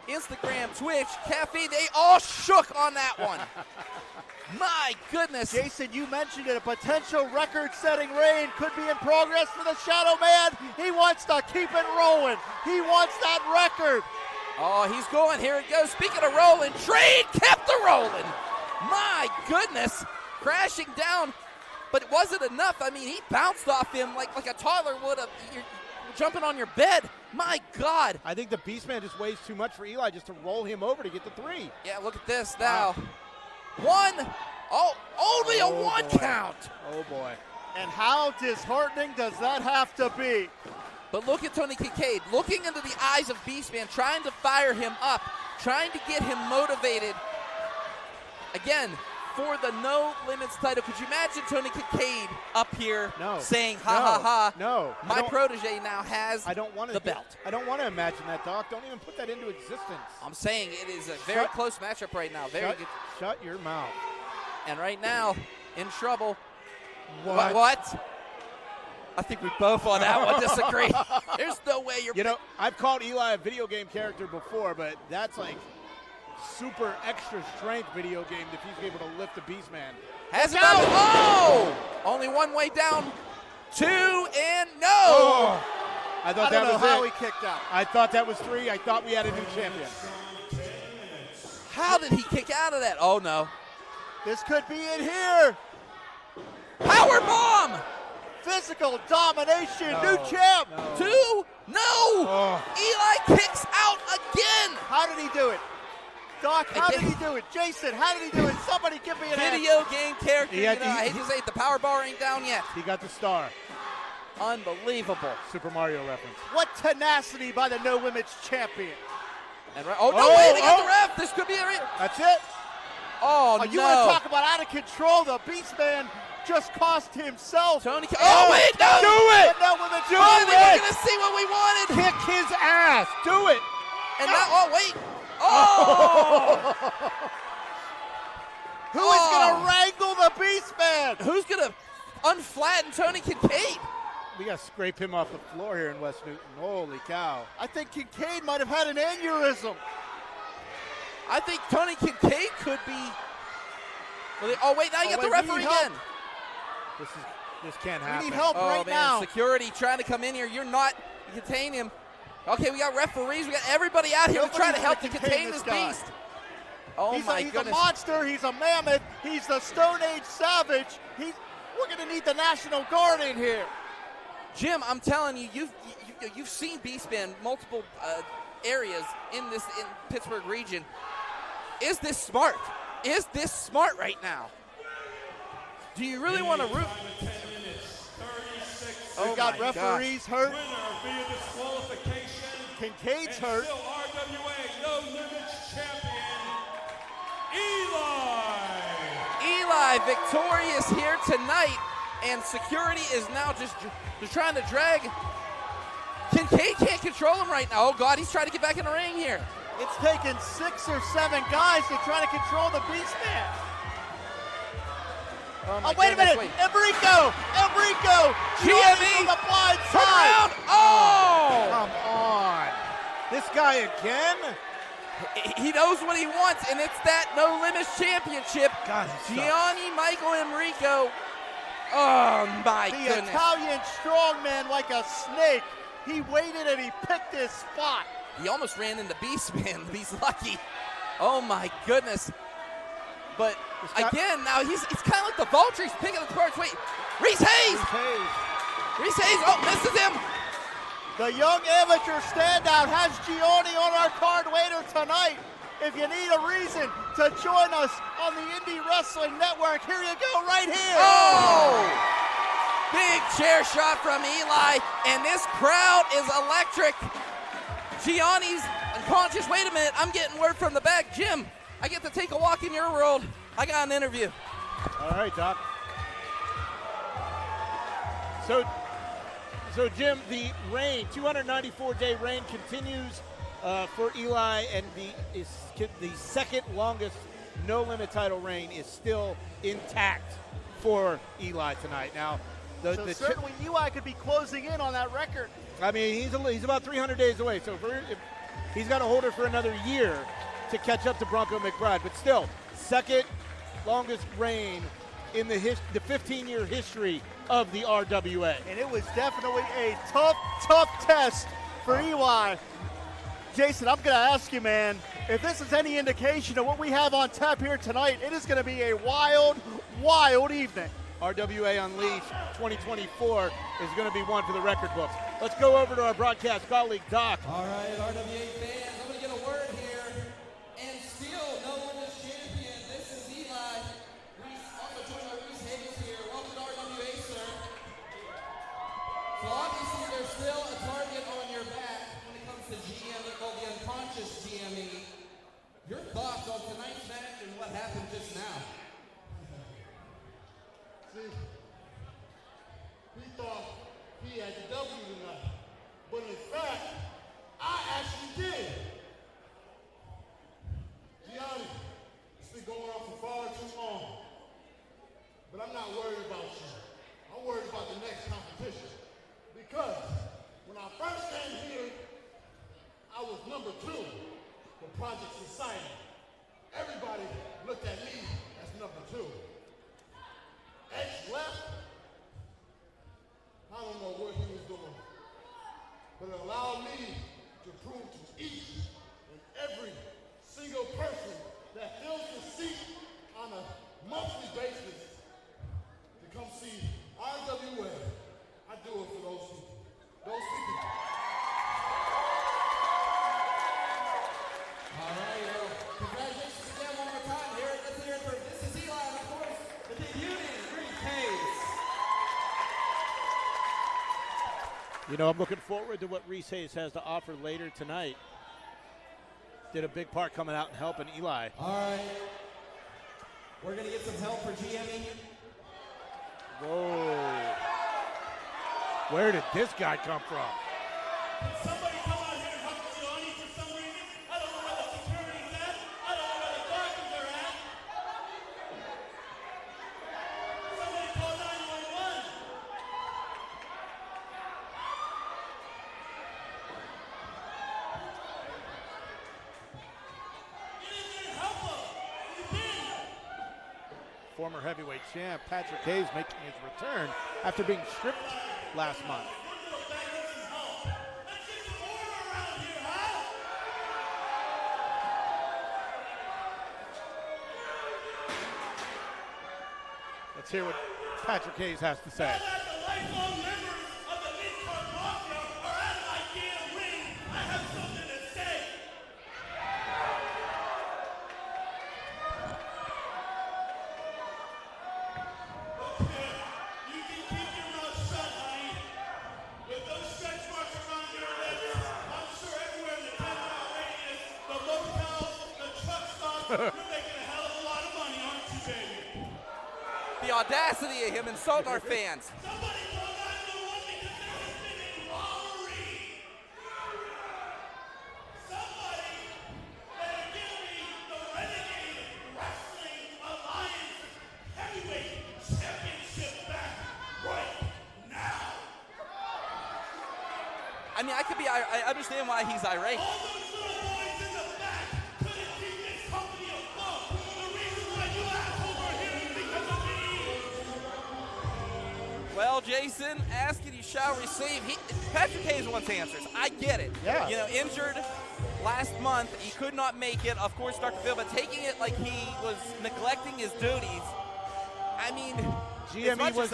Instagram, Twitch, Caffeine, they all shook on that one. My goodness. Jason, you mentioned it. A potential record-setting reign could be in progress for the Shadow Man. He wants to keep it rolling. He wants that record. Oh, he's going. Here it goes. Speaking of rolling, Trade kept it rolling. My goodness. Crashing down. But it wasn't enough. I mean, he bounced off him like a toddler would have. You're jumping on your bed. My God. I think the Beastman just weighs too much for Eli just to roll him over to get the 3. Yeah, look at this now. 1. Oh, only a 1 boy. count. Oh, boy. And how disheartening does that have to be? But look at Tony Kincaid, looking into the eyes of Beastman, trying to fire him up, trying to get him motivated. Again, for the No Limits title. Could you imagine Tony Kincaid up here saying, ha, ha, ha. No. My protege now has the belt. I don't want to imagine that, Doc. Don't even put that into existence. I'm saying it is a very close matchup right now. Very good. Shut your mouth. And right now, in trouble. What? I think we both on that one disagree. There's no way you're... You know, I've called Eli a video game character before, but that's like super extra strength video game if he's able to lift the Beastman. Has it out. Oh! Only one way down. 2 and no! Oh. I thought that was how it. he kicked out. I thought that was 3. I thought we had a new champion. How did he kick out of that? Oh, no. This could be it here. Power bomb! Physical domination, new champ. 2, no! Eli kicks out again! How did he do it? Doc, how did he do it? Jason, how did he do it? Somebody give me an video game character. He had I hate to say it, the power bar ain't down yet. He got the star. Unbelievable. Super Mario reference. What tenacity by the No Limits champion. And oh, no way, they got the ref. This could be a... That's it. Oh, You want to talk about out of control? The Beastman just cost himself. Tony, oh, wait, no! Do it! No Limits Do it! We're going to see what we wanted. Kick his ass. Do it. And now, oh, wait. Oh! Who is going to wrangle the Beastman? Who's going to unflatten Tony Kincaid? We got to scrape him off the floor here in West Newton. Holy cow. I think Kincaid might have had an aneurysm. I think Tony Kincaid could be... Oh, wait, now you got the referee again. This can't happen. We need help right now. Security trying to come in here. You're not contain him. Okay, we got referees. We got everybody out here to try to help to contain this beast. Oh, he's my he's goodness. a monster. He's a mammoth. He's the Stone Age savage. We're going to need the National Guard in here. Jim, I'm telling you, you've seen Beastman multiple areas in Pittsburgh region. Is this smart? Is this smart right now? Do you really want to root? We've got referees hurt. Winner via disqualification. Kincaid's hurt. Still RWA No Limits champion, Eli. Eli victorious here tonight, and security is now just trying to drag. Kincaid can't control him right now. Oh, God, he's trying to get back in the ring here. It's taken 6 or 7 guys to try to control the Beastman. Oh, wait a minute. Enrico. GME from the blind turn side. around. Oh! Come on. This guy again? He knows what he wants, and it's that No Limits championship. God, Gianni Michael Enrico. Oh, my goodness. The Italian strongman like a snake. He waited and he picked his spot. He almost ran into Beastman. He's lucky. Oh, my goodness. But, again, now he's kind of like the vulture. He's picking the parts. Wait, Reese Hayes. Reese Hayes, oh, misses him. The young amateur standout has Gianni on our card later tonight. If you need a reason to join us on the Indie Wrestling Network, here you go, right here. Oh! Big chair shot from Eli, and this crowd is electric. Gianni's unconscious. Wait a minute, I'm getting word from the back. Jim, I get to take a walk in your world. I got an interview. All right, Doc. So Jim, the reign, 294-day reign continues for Eli, and the second longest No Limit title reign is still intact for Eli tonight. Now, certainly Eli could be closing in on that record. I mean, he's about 300 days away, so if he's got to hold it for another year to catch up to Bronco McBride, but still, second longest reign in the 15-year history of the RWA. And it was definitely a tough test for Eli. Jason, I'm going to ask you, man, if this is any indication of what we have on tap here tonight, it is going to be a wild, wild evening. RWA Unleashed 2024 is going to be one for the record books. Let's go over to our broadcast colleague, Doc. All right, RWA fans, I'm going to get a word here. And still, No Limits champion. This is Eli. Your thoughts on tonight's match and what happened just now? See, he thought he had the W tonight, but in fact, I actually did. Gianni, it's been going on for far too long, but I'm not worried about you. I'm worried about the next competition, because when I first came here, I was number 2 for Project Society. Everybody looked at me as number 2. X left, I don't know what he was doing, but it allowed me to prove to each and every single person that fills the seat on a monthly basis to come see RWA. I do it for those people. Those people. All right, well, congratulations again one more time here. Let's hear it for This Is Eli, and of course, the debuting Reese Hayes. You know, I'm looking forward to what Reese Hayes has to offer later tonight. Did a big part coming out and helping Eli. All right. We're going to get some help for GME. Whoa. Where did this guy come from? Somebody come out here and help Gianni for some reason. I don't know where the security's at. I don't know where the doctors are at. Somebody call 911. Get in there and help him. He's in. Former heavyweight champ Patrick Hayes making his return after being stripped last month. Let's hear what Patrick Hayes has to say. You're making a hell of a lot of money, aren't you, baby? The audacity of him insulting our fans. Somebody call 911 because there has been a robbery. Somebody better give me the Renegade Wrestling Alliance Heavyweight Championship back right now. I mean, I understand why he's irate. All those little boys in the back couldn't keep this company afloat. The reason why you assholes are here is because of me. Well, Jason, ask and you shall receive. Patrick Hayes wants answers. I get it. Yeah. You know, injured last month, he could not make it. Of course, Dr. Phil, but taking it like he was neglecting his duties. I mean, GME was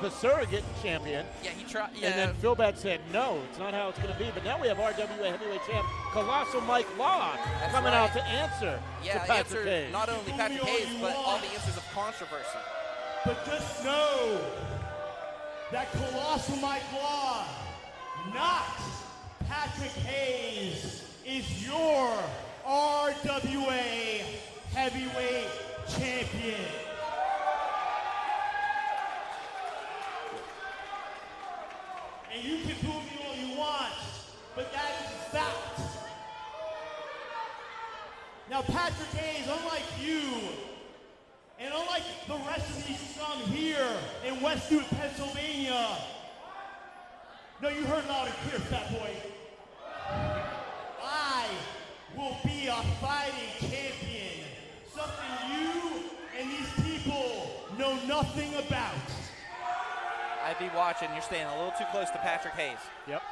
the surrogate champion. Yeah, he tried. Yeah. And then Philbad said, no, it's not how it's going to be. But now we have RWA heavyweight champ Colossal Mike Law coming out to answer to Patrick Hayes. Not only Patrick Hayes, but all the answers of controversy. But just know that Colossal Mike Law, not Patrick Hayes, is your RWA heavyweight champion. And you can boo me all you want, but that is a fact. Now, Patrick Hayes, unlike you, and unlike the rest of these scum here in West Newton, Pennsylvania, no, you heard loud and clear, fat boy. I will be a fighting champion, something you and these people know nothing about. I'd be watching. You're staying a little too close to Patrick Hayes. Yep.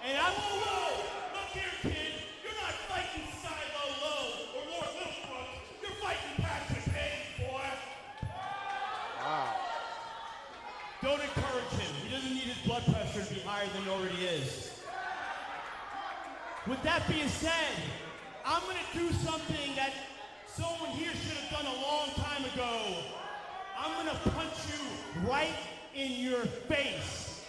And I will low. Look here, kid. You're not fighting Silo Low or Lord Littlebrook. You're fighting Patrick Hayes, boy. Wow. Don't encourage him. He doesn't need his blood pressure to be higher than it already is. With that being said, I'm going to do something that someone here should have done a long time ago. I'm going to punch you right in your face.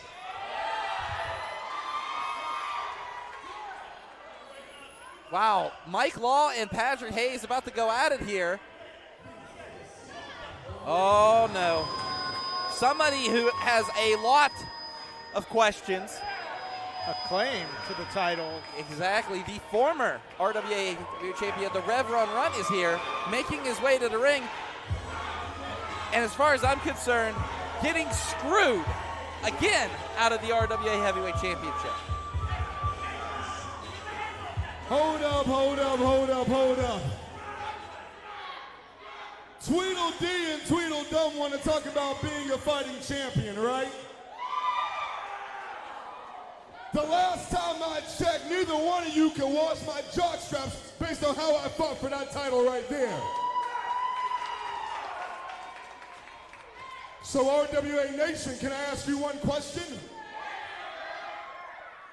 Wow, Mike Law and Patrick Hayes about to go at it here. Oh, no. Somebody who has a lot of questions. A claim to the title. Exactly. The former RWA champion, the Rev Run is here, making his way to the ring. And as far as I'm concerned, getting screwed again out of the RWA Heavyweight Championship. Hold up, hold up, hold up, hold up. Tweedledee and Tweedledum want to talk about being a fighting champion, right? The last time I checked, neither one of you can wash my jock straps based on how I fought for that title right there. So RWA Nation, can I ask you one question?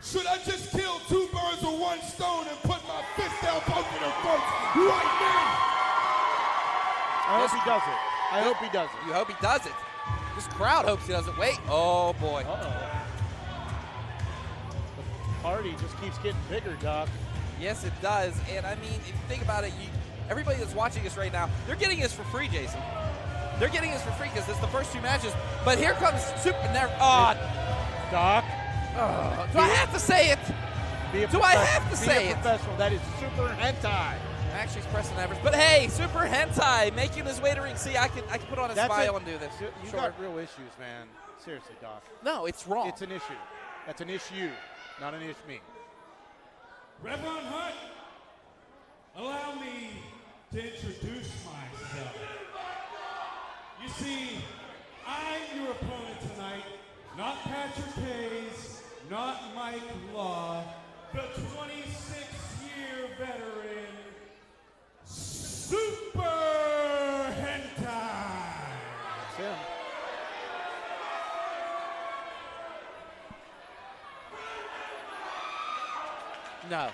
Should I just kill 2 birds with 1 stone and put my fist down both of them folks right now? I hope he does it. I hope he does it. You hope he does it. This crowd hopes he doesn't. Wait. Oh, boy. Uh-oh. The party just keeps getting bigger, Doc. Yes, it does. And, I mean, if you think about it, everybody that's watching us right now, they're getting this for free, Jason. They're getting this for free because it's the first 2 matches. But here comes Super... Doc. Do I have to say it? Do I have to say it? Professional. That is Super Hentai. Actually, it's Preston Evers. But hey, Super Hentai making his way to ring. See, I can put on a smile and do this. You got real issues, man. Seriously, Doc. No, it's wrong. It's an issue. That's an issue, not an issue. Reverend Hunt, allow me to introduce myself. You see, I'm your opponent tonight, not Patrick Hayes, not Mike Law, the 26-year veteran, Super Hentai. That's him. No.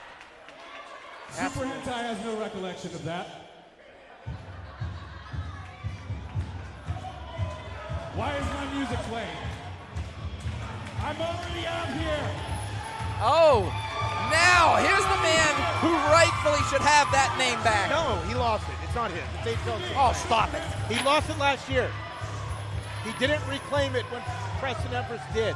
Super Hentai has no recollection of that. Why is my music playing? I'm already out here. Oh, now here's the man who rightfully should have that name back. No, he lost it. It's not him. It's Oh, stop it. He lost it last year. He didn't reclaim it when Preston Evers did.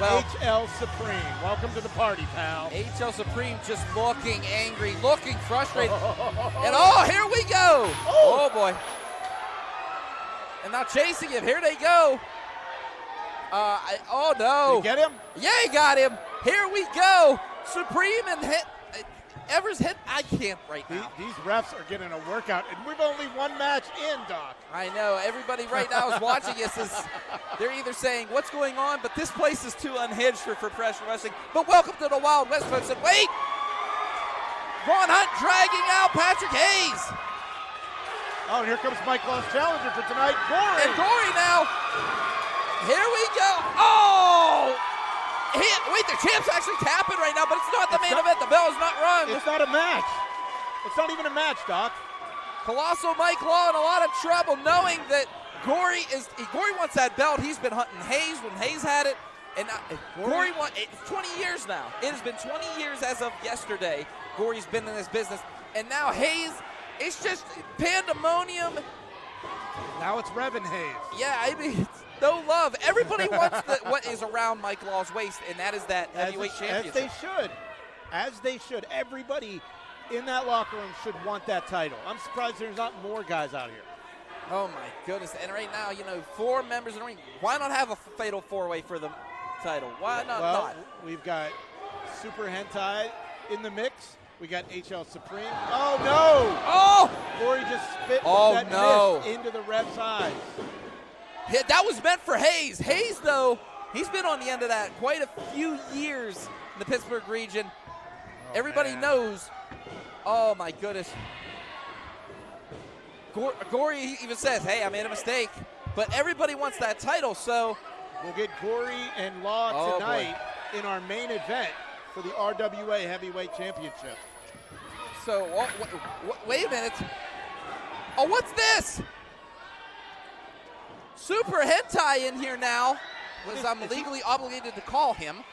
Well, HL Supreme, welcome to the party, pal. HL Supreme just looking angry, looking frustrated. And here we go. Oh, boy. And now chasing him. Here they go. Oh, no. Did you get him? Yeah, he got him. Here we go. Supreme and Evers hit. I can't right now. These refs are getting a workout, and we've only 1 match in, Doc. I know. Everybody right now is watching us. They're either saying, what's going on? But this place is too unhinged for professional wrestling. But welcome to the Wild West, folks. And wait. Ron Hunt dragging out Patrick Hayes. Oh, here comes Mike Law's challenger for tonight, Gory. And Gory now. Here we go. Oh! Wait, the champ's actually tapping right now, but it's not the main event. The bell is not rung. It's not a match. It's not even a match, Doc. Colossal Mike Law in a lot of trouble, knowing that Gory wants that belt. He's been hunting Hayes when Hayes had it, and Gory won. It's 20 years now. It has been 20 years as of yesterday. Gory's been in this business, and now Hayes. It's just pandemonium. Now it's Revan Hayes. Yeah, I mean, it's no love. Everybody wants what is around Mike Law's waist, and that is that heavyweight championship. As they should. As they should. Everybody in that locker room should want that title. I'm surprised there's not more guys out here. Oh, my goodness. And right now, 4 members in the ring. Why not have a fatal 4-way for the title? Why not? We've got Super Hentai in the mix. We got HL Supreme. Oh, no! Oh! Gory just spit that mist into the ref's eyes. Yeah, that was meant for Hayes. Hayes, though, he's been on the end of that quite a few years in the Pittsburgh region. Everybody knows. Oh, my goodness. Gory even says, hey, I made a mistake. But everybody wants that title, so. We'll get Gory and Law tonight in our main event for the RWA Heavyweight Championship. So, wait a minute. Oh, what's this? Super Hentai in here now, because I'm legally obligated to call him.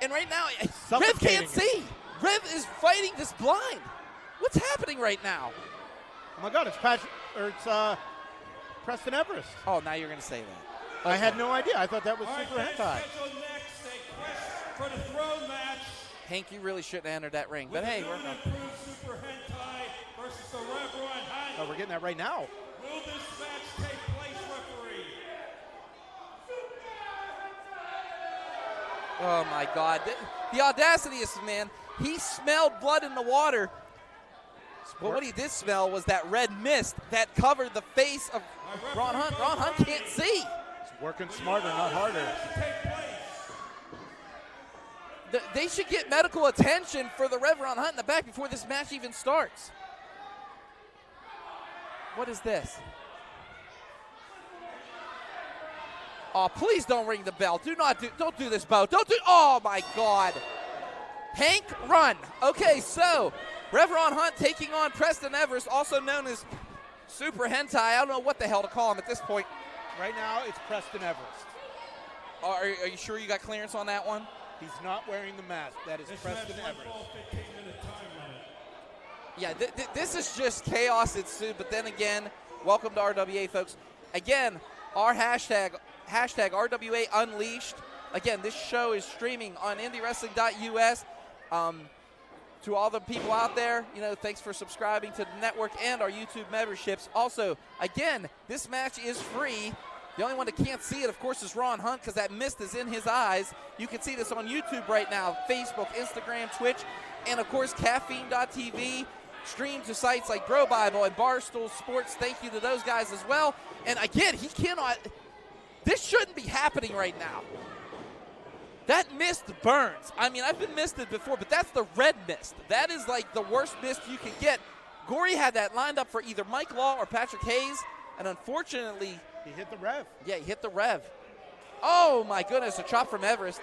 And right now, Rev can't see. Rev is fighting this blind. What's happening right now? Oh my God, it's Preston Everest. Oh, now you're going to say that. I had no idea. I thought that was All right, Super next, Hentai. scheduled next, a quest for the throne match. Hank, you really shouldn't have entered that ring. But hey, we're improved Super Hentai versus the Reverend Hunt. Oh, we're getting that right now. Will this match take place, referee? Oh my God. The audacity of this man. He smelled blood in the water. But what he did smell was that red mist that covered the face of Ron Hunt. Ron Hunt can't see. It's working smarter, not harder. They should get medical attention for the Reverend Hunt in the back before this match even starts. What is this? Oh, please don't ring the bell. Don't do this, Bo. Oh my God. Hank, run. Okay, so Reverend Hunt taking on Preston Everest, also known as Super Hentai. I don't know what the hell to call him at this point. Right now, it's Preston Everest. Are you sure you got clearance on that one? He's not wearing the mask. That is Preston Everest. Yeah, this is just chaos ensued. But then again, welcome to RWA, folks. Again, our hashtag RWA Unleashed. Again, this show is streaming on IndyWrestling.us. To all the people out there, thanks for subscribing to the network and our YouTube memberships. Also, again, this match is free. The only one that can't see it, of course, is Ron Hunt because that mist is in his eyes. You can see this on YouTube right now, Facebook, Instagram, Twitch, and, of course, Caffeine.tv. Stream to sites like Bro Bible and Barstool Sports. Thank you to those guys as well. And, again, he cannot – this shouldn't be happening right now. That mist burns. I mean, I've been misted before, but that's the red mist. That is like the worst mist you can get. Gory had that lined up for either Mike Law or Patrick Hayes, and unfortunately, he hit the Rev. Yeah, he hit the Rev. Oh my goodness, a chop from Everest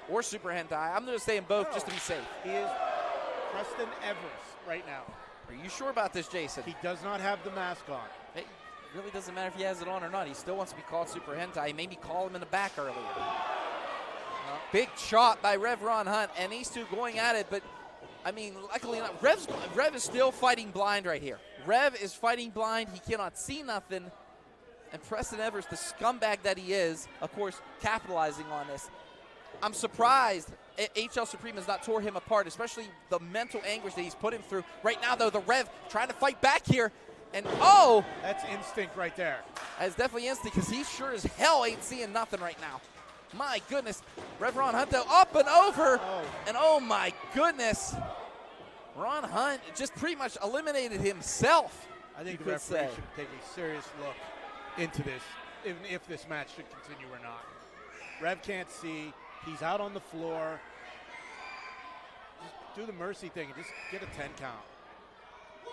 or Super Hentai. I'm going to say them both just to be safe. He is Preston Everest right now. Are you sure about this, Jason? He does not have the mask on. It really doesn't matter if he has it on or not. He still wants to be called Super Hentai. Maybe call him in the back earlier. Big chop by Rev Ron Hunt, and these two going at it, but, I mean, luckily enough, Rev is still fighting blind right here. Rev is fighting blind. He cannot see nothing, and Preston Everest, the scumbag that he is, of course, capitalizing on this. I'm surprised HL Supreme has not tore him apart, especially the mental anguish that he's put him through. Right now, though, the Rev trying to fight back here, and oh! That's instinct right there. That's definitely instinct, because he sure as hell ain't seeing nothing right now. My goodness. Rev Ron Hunt, though, up and over. Oh. And oh, my goodness. Ron Hunt just pretty much eliminated himself. I think the referee should take a serious look into this, even if this match should continue or not. Rev can't see. He's out on the floor. Just do the mercy thing and just get a 10 count.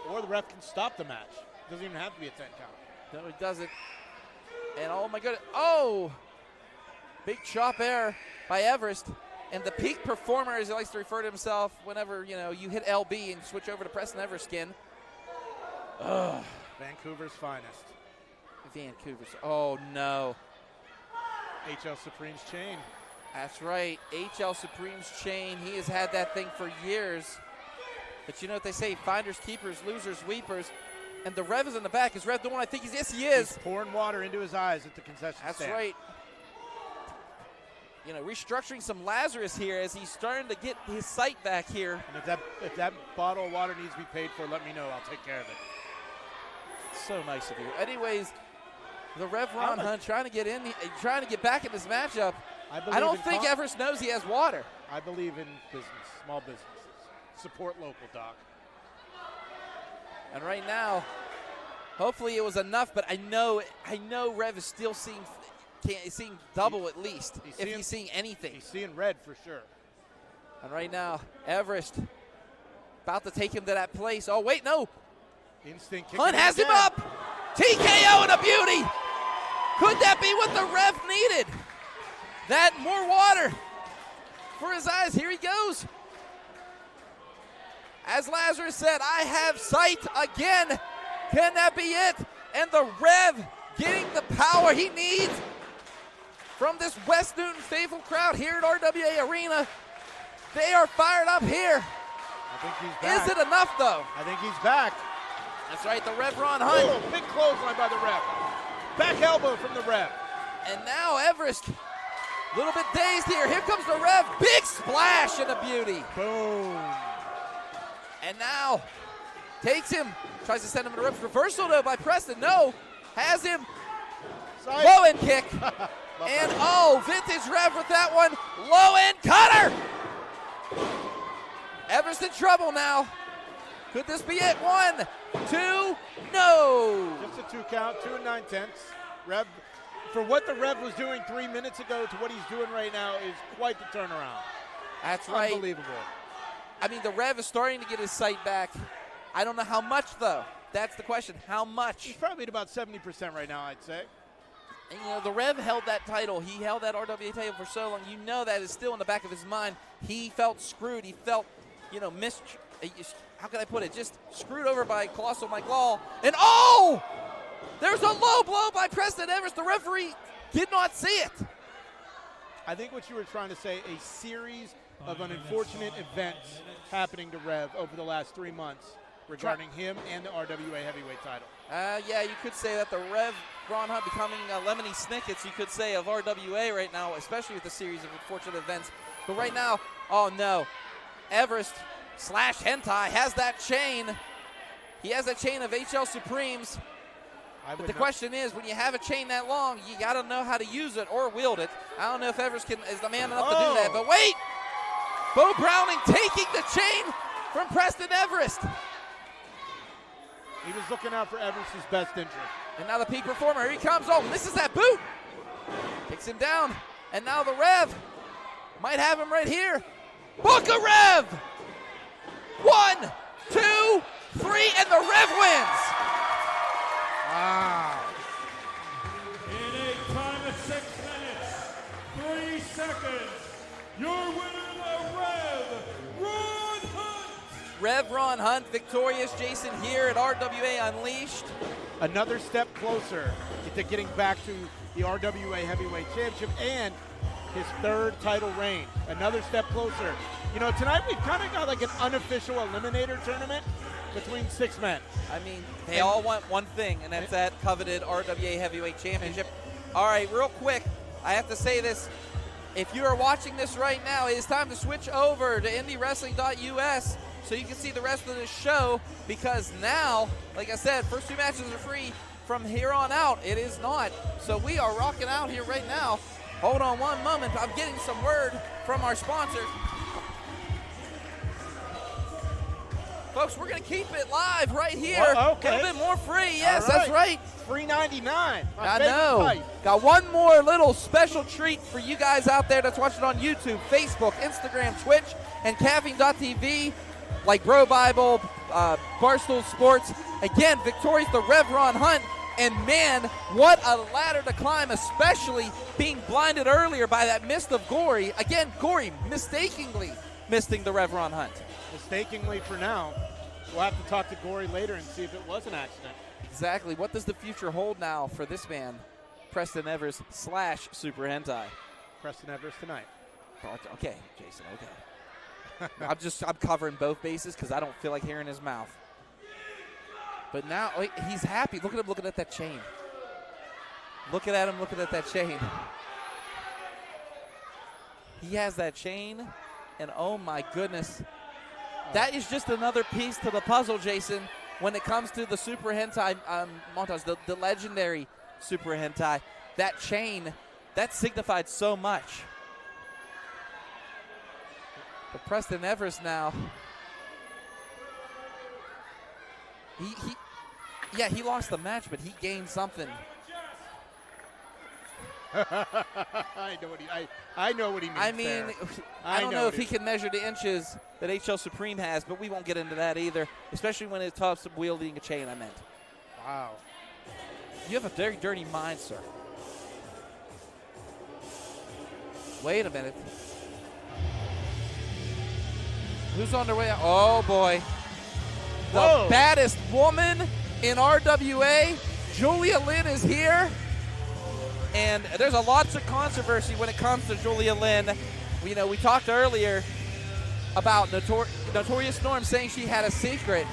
Or the ref can stop the match. It doesn't even have to be a 10 count. No, it doesn't. And oh, my goodness. Oh! Big chop there by Everest. And the peak performer, as he likes to refer to himself, whenever, you hit LB and switch over to Preston Everest skin. Ugh. Vancouver's finest. Vancouver's. Oh, no. HL Supreme's chain. That's right. HL Supreme's chain. He has had that thing for years. But you know what they say, finders, keepers, losers, weepers. And the Rev is in the back. Is Rev the one? I think yes, he is. He's pouring water into his eyes at the concession stand. That's right. Restructuring some Lazarus here as he's starting to get his sight back here. And if that bottle of water needs to be paid for, let me know. I'll take care of it. So nice of you. Anyways, the Rev Ron Hunt trying to get back in this matchup. I don't think Everest knows he has water. I believe in business, small businesses. Support local, Doc. And right now, hopefully it was enough, but I know Rev is still seeing double at least, if he's seeing anything. He's seeing red for sure. And right now, Everest about to take him to that place. Oh, wait, no. Instinct. Hunt has him up. TKO and a beauty. Could that be what the Rev needed? That more water for his eyes. Here he goes. As Lazarus said, I have sight again. Can that be it? And the Rev getting the power he needs from this West Newton faithful crowd here at RWA Arena. They are fired up here. I think he's back. Is it enough, though? I think he's back. That's right, the Rev Ron Hunt. Oh, big clothesline by the Rev. Back elbow from the Rev. And now Everest, a little bit dazed here. Here comes the Rev. Big splash and a beauty. Boom. And now takes him, tries to send him in the ropes. Reversal, though, by Preston. No, has him. Low end kick. And vintage Rev with that one. Low end cutter. Everest in trouble now. Could this be it? 1, 2, no. Just a 2 count, 2 9/10. Rev, for what the Rev was doing 3 minutes ago to what he's doing right now is quite the turnaround. That's right. Unbelievable. I mean, the Rev is starting to get his sight back. I don't know how much, though. That's the question. How much? He's probably at about 70% right now, I'd say. And, you know, the Rev held that title. He held that RWA title for so long. You know that is still in the back of his mind. He felt screwed. He felt, you know, how can I put it? Just screwed over by Colossal Mike Law. And there's a low blow by Preston Everest. The referee did not see it. I think what you were trying to say, a series of unfortunate events happening to Rev over the last 3 months regarding him and the RWA heavyweight title. Yeah, you could say that the Rev Ron Hunt becoming Lemony Snickets, you could say, of RWA right now, especially with the series of unfortunate events. But right now, oh no, Everest / Hentai has that chain. He has that chain of HL Supremes. But the question is, when you have a chain that long, you got to know how to use it or wield it. I don't know if Everest is the man enough to do that. But wait! Bo Browning taking the chain from Preston Everest. He was looking out for Everest's best interest. And now the peak performer, here he comes. Oh, misses that boot. Takes him down. And now the Rev might have him right here. Book a Rev! 1, 2, 3, and the Rev wins. Wow. In a time of 6 minutes, 3 seconds, your winner, the Rev Ron Hunt. Rev Ron Hunt victorious, Jason, here at RWA Unleashed. Another step closer to getting back to the RWA Heavyweight Championship and his 3rd title reign. Another step closer. You know, tonight we've kind of got like an unofficial eliminator tournament between 6 men. I mean, they all want one thing, and that's that coveted RWA Heavyweight Championship. All right, real quick, I have to say this. If you are watching this right now, it is time to switch over to IndyWrestling.us so you can see the rest of the show, because now, like I said, first 2 matches are free. From here on out, it is not. So we are rocking out here right now. Hold on one moment. I'm getting some word from our sponsor. Folks, we're going to keep it live right here. Okay. A little bit more free. Yes, All right. that's right. $3.99. I know. Got one more little special treat for you guys out there that's watching on YouTube, Facebook, Instagram, Twitch, and Caffeine.tv, like Bro Bible, Barstool Sports. Again, victorious the Rev Ron Hunt. And man, what a ladder to climb, especially being blinded earlier by that mist of Gory. Again, Gory mistakenly missing the Rev Ron Hunt. Mistakenly for now. We'll have to talk to Gory later and see if it was an accident. Exactly. What does the future hold now for this man, Preston Everest / Super Hentai? Preston Everest tonight. Okay, Jason, okay. I'm covering both bases because I don't feel like hearing his mouth. But now, wait, he's happy. Look at him looking at that chain. Looking at him looking at that chain. He has that chain, and oh my goodness. That is just another piece to the puzzle, Jason, when it comes to the Super Hentai montage, the legendary Super Hentai. That chain, that signified so much. But Preston Everest now, he lost the match, but he gained something. I know what he means. I mean, there. I don't know if he can measure the inches that HL Supreme has, but we won't get into that either, especially when it talks of wielding a chain, I meant. Wow. You have a very dirty mind, sir. Wait a minute. Who's on their way out? Oh, boy. The baddest woman in RWA, Julia Lynn, is here. And there's lots of controversy when it comes to Julia Lynn. You know, we talked earlier. about Notorious Norm saying she had a secret.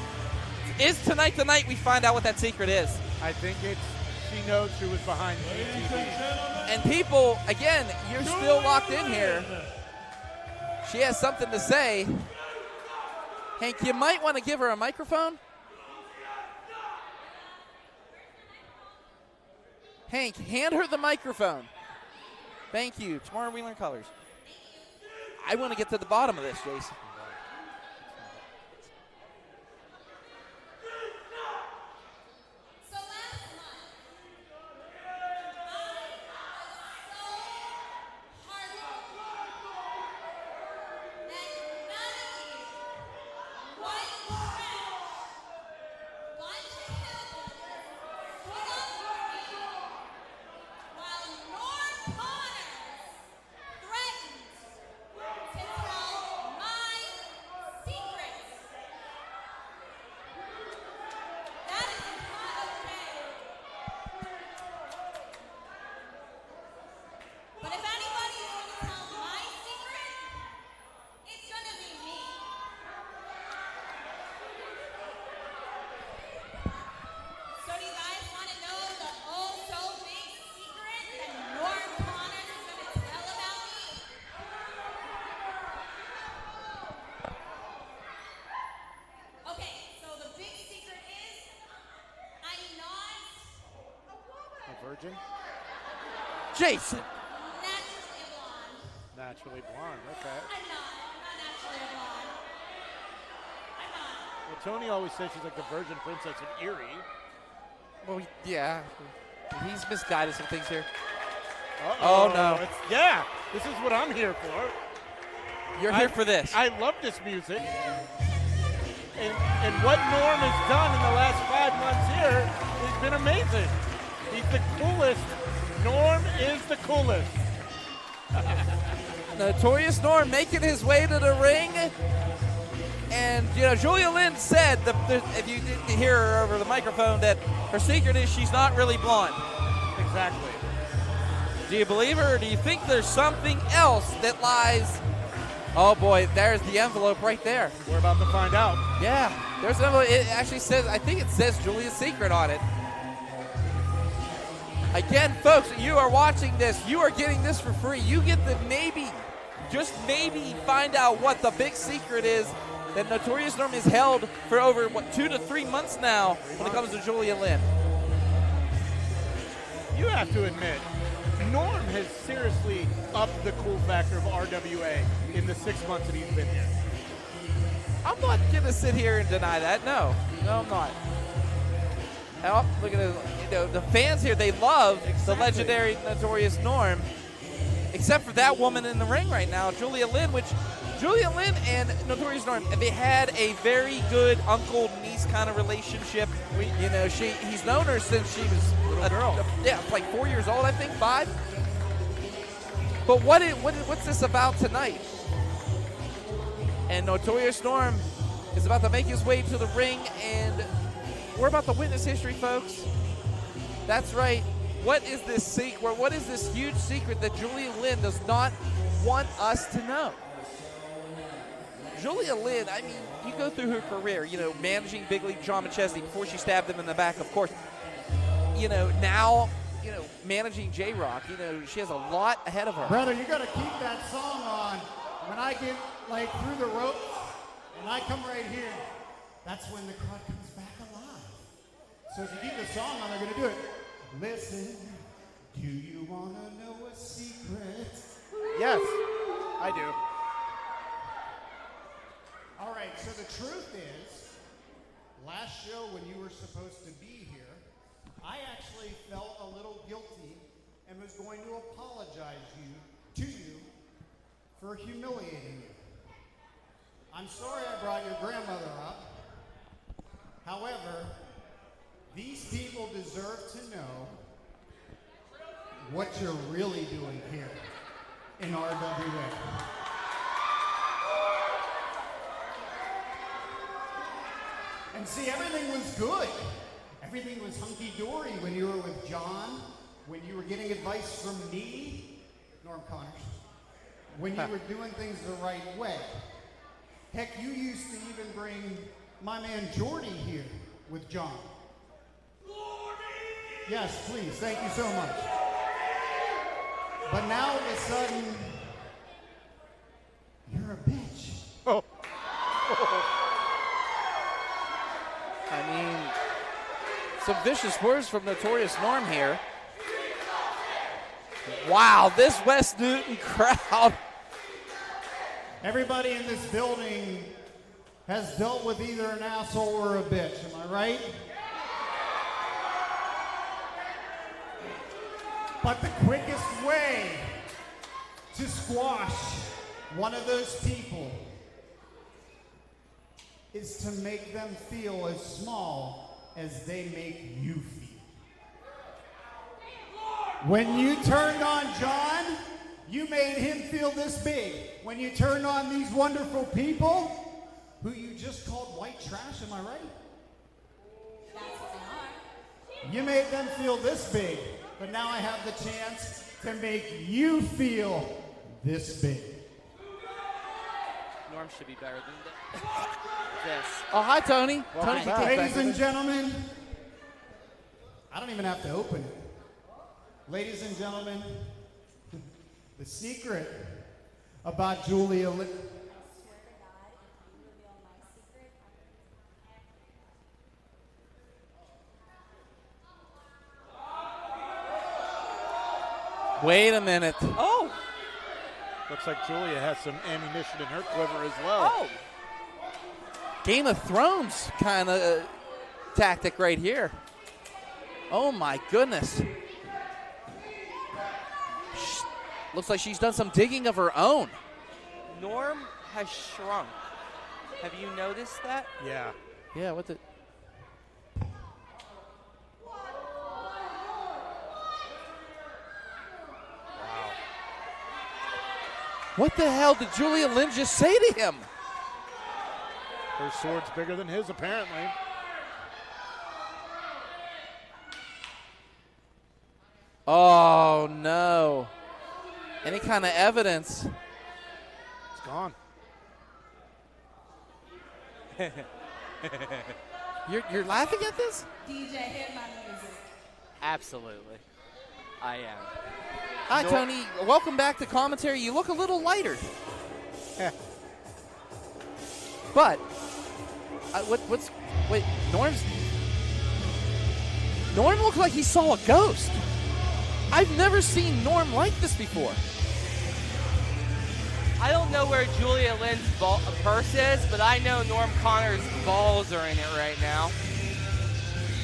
Is tonight the night we find out what that secret is? I think she knows who was behind GTV. And people, again, you're still locked in here. She has something to say. Hank, you might want to give her a microphone. Hank, hand her the microphone. Thank you. Tomorrow we learn colors. I want to get to the bottom of this, Jason. Virgin? Jason. Naturally blonde, okay. I'm not naturally a blonde. I'm not. Well, Tony always says she's like the virgin princess of Erie. Well, yeah. He's misguided some things here. Uh-oh. Oh, no. Yeah, this is what I'm here for. You're here for this. I love this music. And what Norm has done in the last 5 months here has been amazing. He's the coolest. Norm is the coolest. Notorious Norm making his way to the ring. And, you know, Julia Lynn said, if you didn't hear her over the microphone, that her secret is she's not really blonde. Exactly. Do you believe her, or do you think there's something else that lies? Oh, boy, there's the envelope right there. We're about to find out. Yeah, there's an envelope. It actually says, I think it says Julia's secret on it. Again, folks, you are watching this. You are getting this for free. You get to maybe, just maybe, find out what the big secret is that Notorious Norm has held for over, 2 to 3 months now when it comes to Julia Lynn. You have to admit, Norm has seriously upped the cool factor of RWA in the 6 months that he's been here. I'm not going to sit here and deny that. No, I'm not. Oh, look at this. You know, the fans here, they love the legendary Notorious Norm, except for that woman in the ring right now, Julia Lynn, which Julia Lynn and Notorious Norm, they had a very good uncle-niece kind of relationship. He's known her since she was a girl. Like 4 years old, I think, 5. But what's this about tonight? And Notorious Norm is about to make his way to the ring, and we're about to witness history, folks. That's right. What is this secret? What is this huge secret that Julia Lynn does not want us to know? Julia Lynn, I mean, you go through her career, managing Big League John McChesney before she stabbed him in the back, of course. Now, managing J-Rock, she has a lot ahead of her. Brother, you got to keep that song on. When I get, through the ropes and I come right here, that's when the crowd comes back alive. So if you keep the song on, they're going to do it. Listen, do you want to know a secret? Yes, I do. All right, so the truth is, last show when you were supposed to be here, I actually felt a little guilty and was going to apologize to you for humiliating you. I'm sorry I brought your grandmother up. However, these people deserve to know what you're really doing here in RWA. And see, everything was good. Everything was hunky-dory when you were with John, when you were getting advice from me, Norm Connors, when you were doing things the right way. Heck, you used to even bring my man Jordy here with John. Yes, please. Thank you so much. But now all of a sudden, you're a bitch. Oh. I mean, some vicious words from Notorious Norm here. Wow, this West Newton crowd. Everybody in this building has dealt with either an asshole or a bitch. Am I right? But the quickest way to squash one of those people is to make them feel as small as they make you feel. When you turned on John, you made him feel this big. When you turned on these wonderful people, who you just called white trash, am I right? You made them feel this big, but now I have the chance to make you feel this big. Norm should be better than this. Oh, hi, Tony. Tony, Ladies and gentlemen, I don't even have to open it. Ladies and gentlemen, the secret about Julia. Wait a minute. Oh. Looks like Julia has some ammunition in her quiver as well. Oh. Game of Thrones kind of tactic right here. Oh, my goodness. Looks like she's done some digging of her own. Norm has shrunk. Have you noticed that? Yeah. Yeah, what the... What the hell did Julia Lynn just say to him? Her sword's bigger than his, apparently. Oh, no. Any kind of evidence. It's gone. You're laughing at this? DJ, hit my music. Absolutely. I am. Hi, Tony. Welcome back to commentary. You look a little lighter. But, wait, Norm looked like he saw a ghost. I've never seen Norm like this before. I don't know where Julia Lynn's purse is, but I know Norm Connor's balls are in it right now.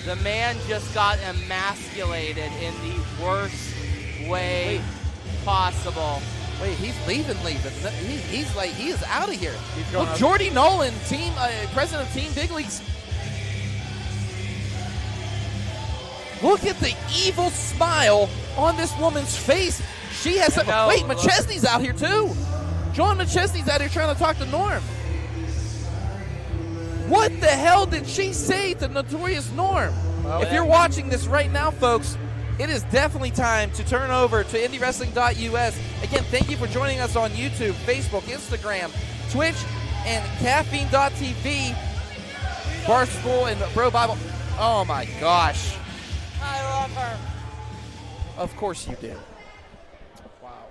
The man just got emasculated in the worst way possible. Wait, he's leaving. He is out of here. Look, Jordy Nolan, president of Team Big Leagues. Look at the evil smile on this woman's face. She has some. Wait, McChesney's out here too. John McChesney's out here trying to talk to Norm. What the hell did she say to Notorious Norm? Well, if you're watching this right now, folks, it is definitely time to turn over to IndyWrestling.us. Again, thank you for joining us on YouTube, Facebook, Instagram, Twitch, and Caffeine.tv. Barstool and Bro Bible. Oh my gosh. I love her. Of course you did. Wow.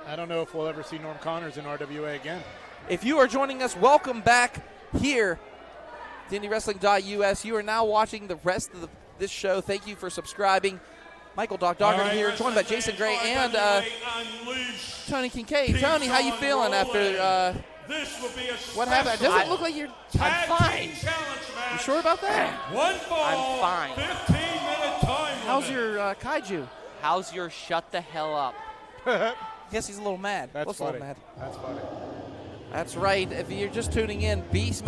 I don't know if we'll ever see Norm Connors in RWA again. If you are joining us, welcome back here to IndyWrestling.us. You are now watching the rest of this show. Thank you for subscribing. Michael Dogger here, joined by Jason Gray and Tony Kincaid. Tony, how you feeling after what happened? It doesn't look like you're... I'm fine. You sure about that? One fall. I'm fine. 15-minute time How's your kaiju? How's your shut the hell up? Guess he's a little mad. That's funny. That's funny. That's right. If you're just tuning in, Beastman